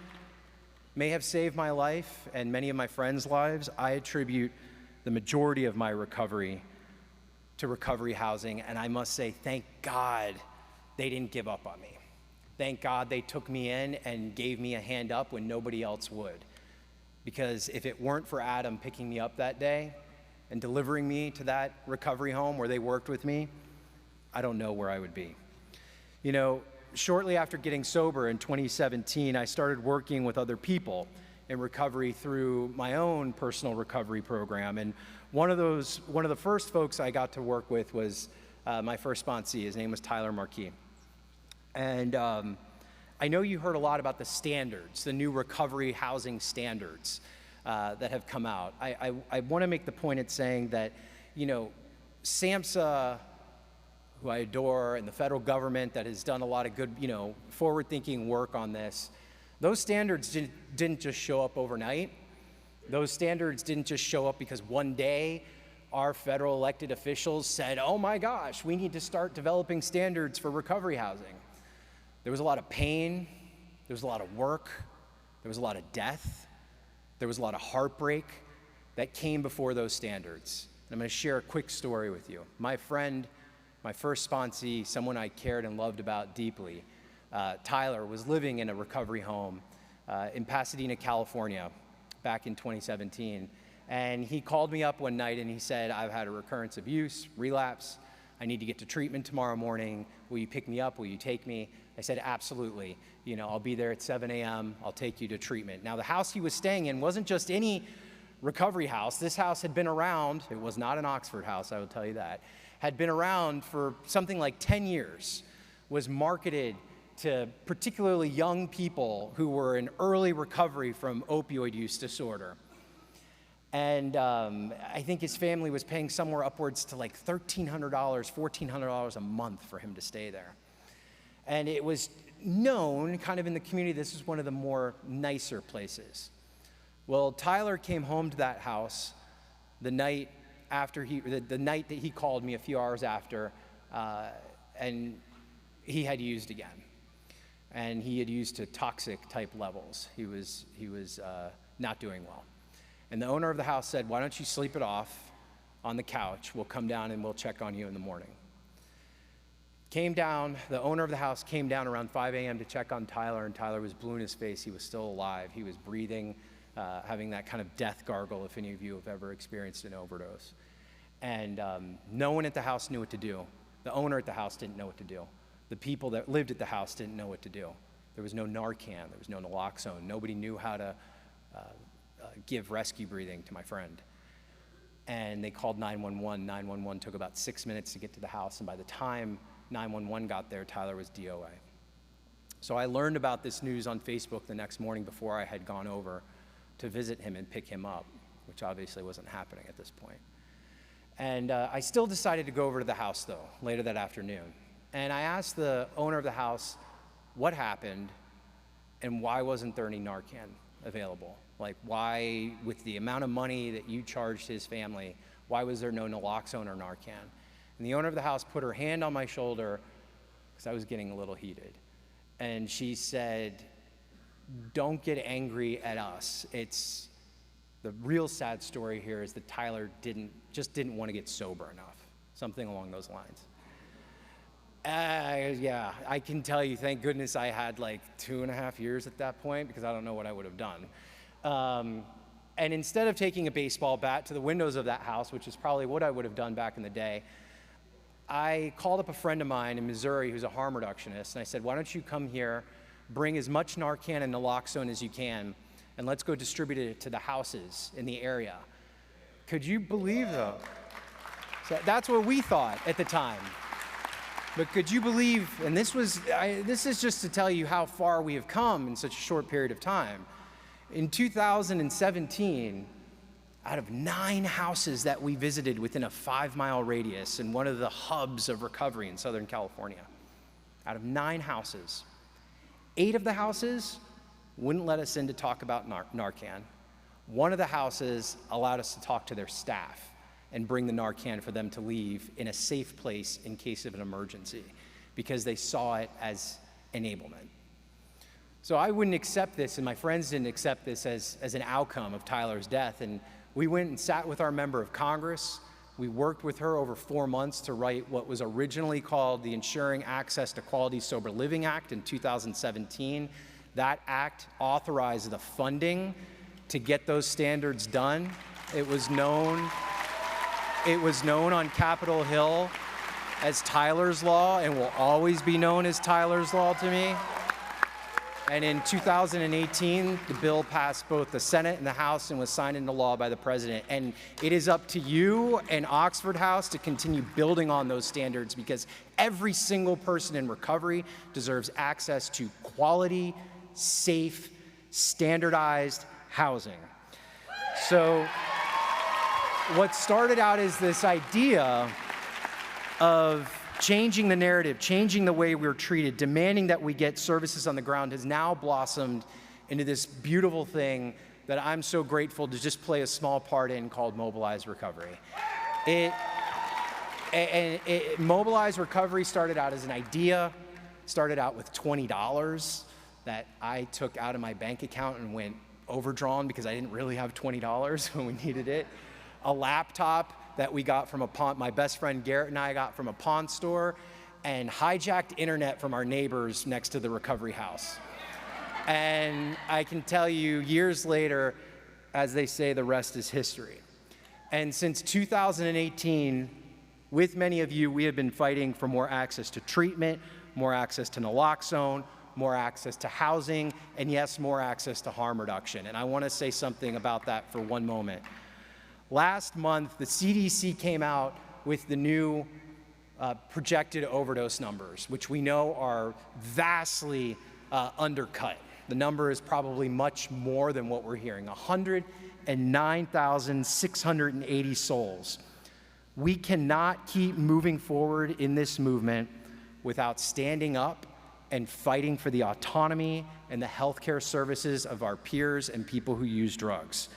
may have saved my life and many of my friends' lives, I attribute the majority of my recovery to recovery housing, and I must say, thank God they didn't give up on me. Thank God they took me in and gave me a hand up when nobody else would. Because if it weren't for Adam picking me up that day and delivering me to that recovery home where they worked with me, I don't know where I would be. You know, shortly after getting sober in 2017, I started working with other people in recovery through my own personal recovery program. And one of the first folks I got to work with was my first sponsee. His name was Tyler Marquis. And I know you heard a lot about the standards, the new recovery housing standards that have come out. I want to make the point at saying that, you know, SAMHSA, who I adore, and the federal government that has done a lot of good, you know, forward-thinking work on this, those standards didn't just show up overnight. Those standards didn't just show up because one day our federal elected officials said, oh my gosh, we need to start developing standards for recovery housing. There was a lot of pain, there was a lot of work, there was a lot of death, there was a lot of heartbreak that came before those standards. And I'm going to share a quick story with you. My friend, my first sponsee, someone I cared and loved about deeply, Tyler, was living in a recovery home in Pasadena, California, back in 2017. And he called me up one night and he said, I've had a recurrence of use, relapse. I need to get to treatment tomorrow morning. Will you pick me up? Will you take me? I said, absolutely. You know, I'll be there at 7 a.m. I'll take you to treatment. Now, the house he was staying in wasn't just any recovery house. This house had been around. It was not an Oxford house, I will tell you that. Had been around for something like 10 years, was marketed to particularly young people who were in early recovery from opioid use disorder. And I think his family was paying somewhere upwards to like $1,300, $1,400 a month for him to stay there. And it was known kind of in the community, this is one of the more nicer places. Well, Tyler came home to that house the night after the night that he called me a few hours after, and he had used again. And he had used to toxic type levels. He was not doing well. And the owner of the house said, why don't you sleep it off on the couch? We'll come down and we'll check on you in the morning. Came down, the owner of the house came down around 5 a.m. to check on Tyler, and Tyler was blue in his face. He was still alive. He was breathing, having that kind of death gargle, if any of you have ever experienced an overdose. And no one at the house knew what to do. The owner at the house didn't know what to do. The people that lived at the house didn't know what to do. There was no Narcan, there was no naloxone. Nobody knew how to give rescue breathing to my friend. And they called 911. 911 took about 6 minutes to get to the house, and by the time 911 got there, Tyler was DOA. So I learned about this news on Facebook the next morning before I had gone over to visit him and pick him up, which obviously wasn't happening at this point. And I still decided to go over to the house, though, later that afternoon. And I asked the owner of the house what happened and why wasn't there any Narcan available? Like, why, with the amount of money that you charged his family, why was there no naloxone or Narcan? And the owner of the house put her hand on my shoulder, because I was getting a little heated. And she said, don't get angry at us. It's the real sad story here is that Tyler just didn't want to get sober enough. Something along those lines. Yeah, I can tell you, thank goodness I had like 2.5 years at that point, because I don't know what I would have done. And instead of taking a baseball bat to the windows of that house, which is probably what I would have done back in the day, I called up a friend of mine in Missouri who's a harm reductionist, and I said, why don't you come here, bring as much Narcan and naloxone as you can, and let's go distribute it to the houses in the area. Could you believe that? So that's what we thought at the time. But could you believe, and this is just to tell you how far we have come in such a short period of time. In 2017, out of 9 houses that we visited within a 5-mile radius in one of the hubs of recovery in Southern California, out of 9 houses, 8 of the houses wouldn't let us in to talk about Narcan. One of the houses allowed us to talk to their staff and bring the Narcan for them to leave in a safe place in case of an emergency, because they saw it as enablement. So I wouldn't accept this, and my friends didn't accept this as an outcome of Tyler's death. And we went and sat with our member of Congress, We worked with her over 4 months to write what was originally called the Ensuring Access to Quality Sober Living Act in 2017. That act authorized the funding to get those standards done. It was known on Capitol Hill as Tyler's Law and will always be known as Tyler's Law to me. And in 2018, the bill passed both the Senate and the House and was signed into law by the president. And it is up to you and Oxford House to continue building on those standards, because every single person in recovery deserves access to quality, safe, standardized housing. So what started out as this idea of changing the narrative, changing the way we're treated, demanding that we get services on the ground, has now blossomed into this beautiful thing that I'm so grateful to just play a small part in, called Mobilize Recovery. Mobilize Recovery started out as an idea, started out with $20 that I took out of my bank account and went overdrawn because I didn't really have $20 when we needed it. A laptop that we got from my best friend Garrett and I got from a pawn store, and hijacked internet from our neighbors next to the recovery house. And I can tell you, years later, as they say, the rest is history. And since 2018, with many of you, we have been fighting for more access to treatment, more access to naloxone, more access to housing, and yes, more access to harm reduction. And I want to say something about that for one moment. Last month, the CDC came out with the new projected overdose numbers, which we know are vastly undercut. The number is probably much more than what we're hearing, 109,680 souls. We cannot keep moving forward in this movement without standing up and fighting for the autonomy and the healthcare services of our peers and people who use drugs.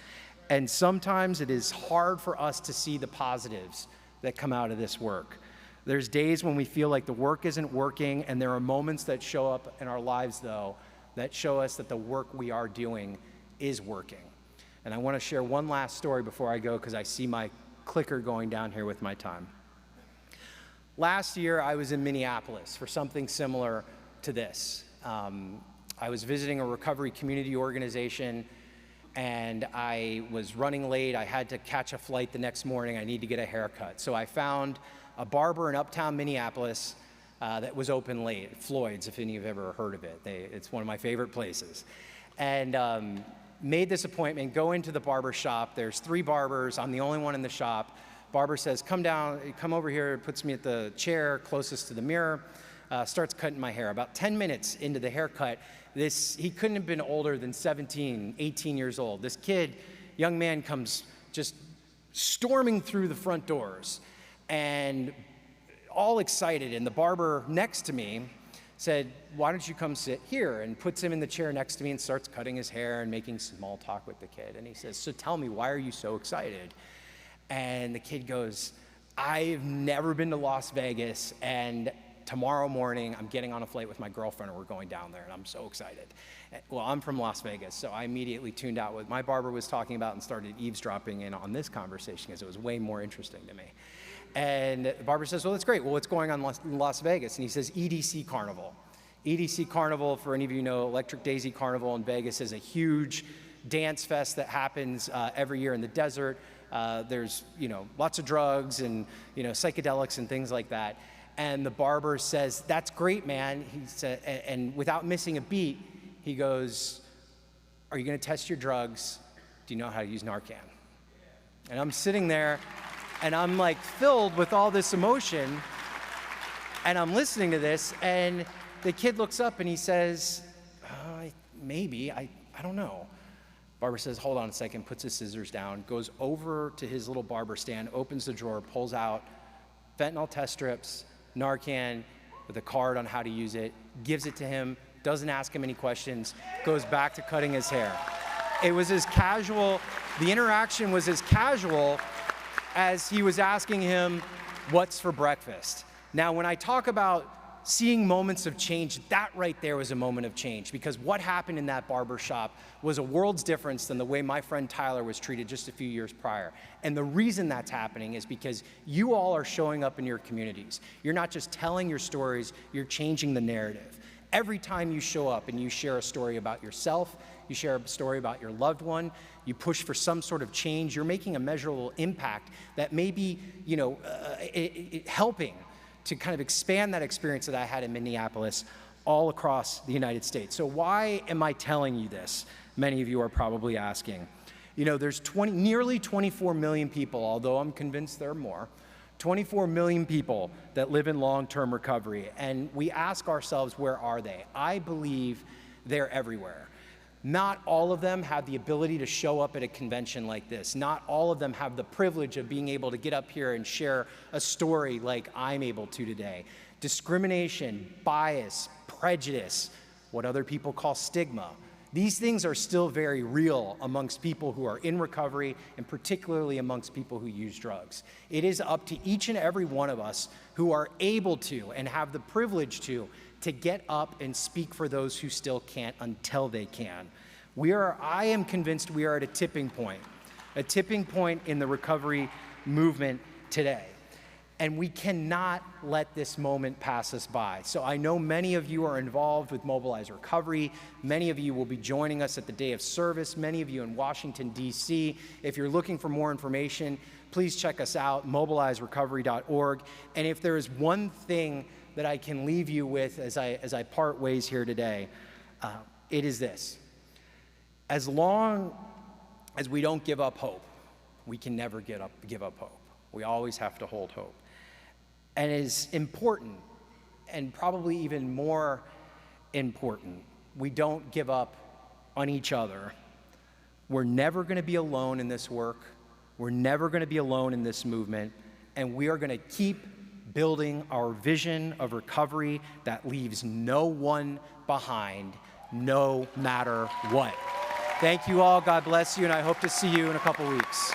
And sometimes it is hard for us to see the positives that come out of this work. There's days when we feel like the work isn't working, and there are moments that show up in our lives, though, that show us that the work we are doing is working. And I want to share one last story before I go, because I see my clicker going down here with my time. Last year, I was in Minneapolis for something similar to this. I was visiting a recovery community organization, and I was running late. I had to catch a flight the next morning. I need to get a haircut. So I found a barber in uptown Minneapolis that was open late, Floyd's, if any of you have ever heard of it. It's one of my favorite places. And made this appointment, go into the barber shop. There's 3 barbers. I'm the only one in the shop. Barber says, come over here, puts me at the chair closest to the mirror, starts cutting my hair. About 10 minutes into the haircut, he couldn't have been older than 17, 18 years old. This young man comes just storming through the front doors and all excited. And the barber next to me said, why don't you come sit here? And puts him in the chair next to me and starts cutting his hair and making small talk with the kid. And he says, so tell me, why are you so excited? And the kid goes, I've never been to Las Vegas, and tomorrow morning, I'm getting on a flight with my girlfriend, and we're going down there, and I'm so excited. Well, I'm from Las Vegas, so I immediately tuned out what my barber was talking about and started eavesdropping in on this conversation because it was way more interesting to me. And the barber says, well, that's great. Well, what's going on in Las Vegas? And he says, EDC Carnival. EDC Carnival, for any of you know, Electric Daisy Carnival in Vegas is a huge dance fest that happens every year in the desert. There's, lots of drugs and, psychedelics and things like that. And the barber says, that's great, man. He said, and without missing a beat, he goes, are you going to test your drugs? Do you know how to use Narcan? And I'm sitting there, and I'm like filled with all this emotion, and I'm listening to this, and the kid looks up and he says, maybe, I don't know. Barber says, hold on a second, puts his scissors down, goes over to his little barber stand, opens the drawer, pulls out fentanyl test strips, Narcan, with a card on how to use it, gives it to him, doesn't ask him any questions, goes back to cutting his hair. It was as casual, the interaction was as casual as he was asking him, what's for breakfast? Now, when I talk about seeing moments of change, that right there was a moment of change, because what happened in that barber shop was a world's difference than the way my friend Tyler was treated just a few years prior. And the reason that's happening is because you all are showing up in your communities. You're not just telling your stories, you're changing the narrative. Every time you show up and you share a story about yourself, you share a story about your loved one, you push for some sort of change, you're making a measurable impact that may be, helping to kind of expand that experience that I had in Minneapolis all across the United States. So why am I telling you this? Many of you are probably asking. There's nearly 24 million people, although I'm convinced there are more, 24 million people that live in long-term recovery, and we ask ourselves, where are they? I believe they're everywhere. Not all of them have the ability to show up at a convention like this. Not all of them have the privilege of being able to get up here and share a story like I'm able to today. Discrimination, bias, prejudice, what other people call stigma. These things are still very real amongst people who are in recovery, and particularly amongst people who use drugs. It is up to each and every one of us who are able to and have the privilege to get up and speak for those who still can't until they can. I am convinced we are at a tipping point in the recovery movement today. And we cannot let this moment pass us by. So I know many of you are involved with Mobilize Recovery. Many of you will be joining us at the day of service. Many of you in Washington, D.C. If you're looking for more information, please check us out, mobilizerecovery.org. And if there is one thing that I can leave you with as I part ways here today, it is this. As long as we don't give up hope, we can never give up hope. We always have to hold hope. And it is important, and probably even more important, we don't give up on each other. We're never going to be alone in this work. We're never going to be alone in this movement. And we are going to keep building our vision of recovery that leaves no one behind, no matter what. Thank you all. God bless you, and I hope to see you in a couple weeks.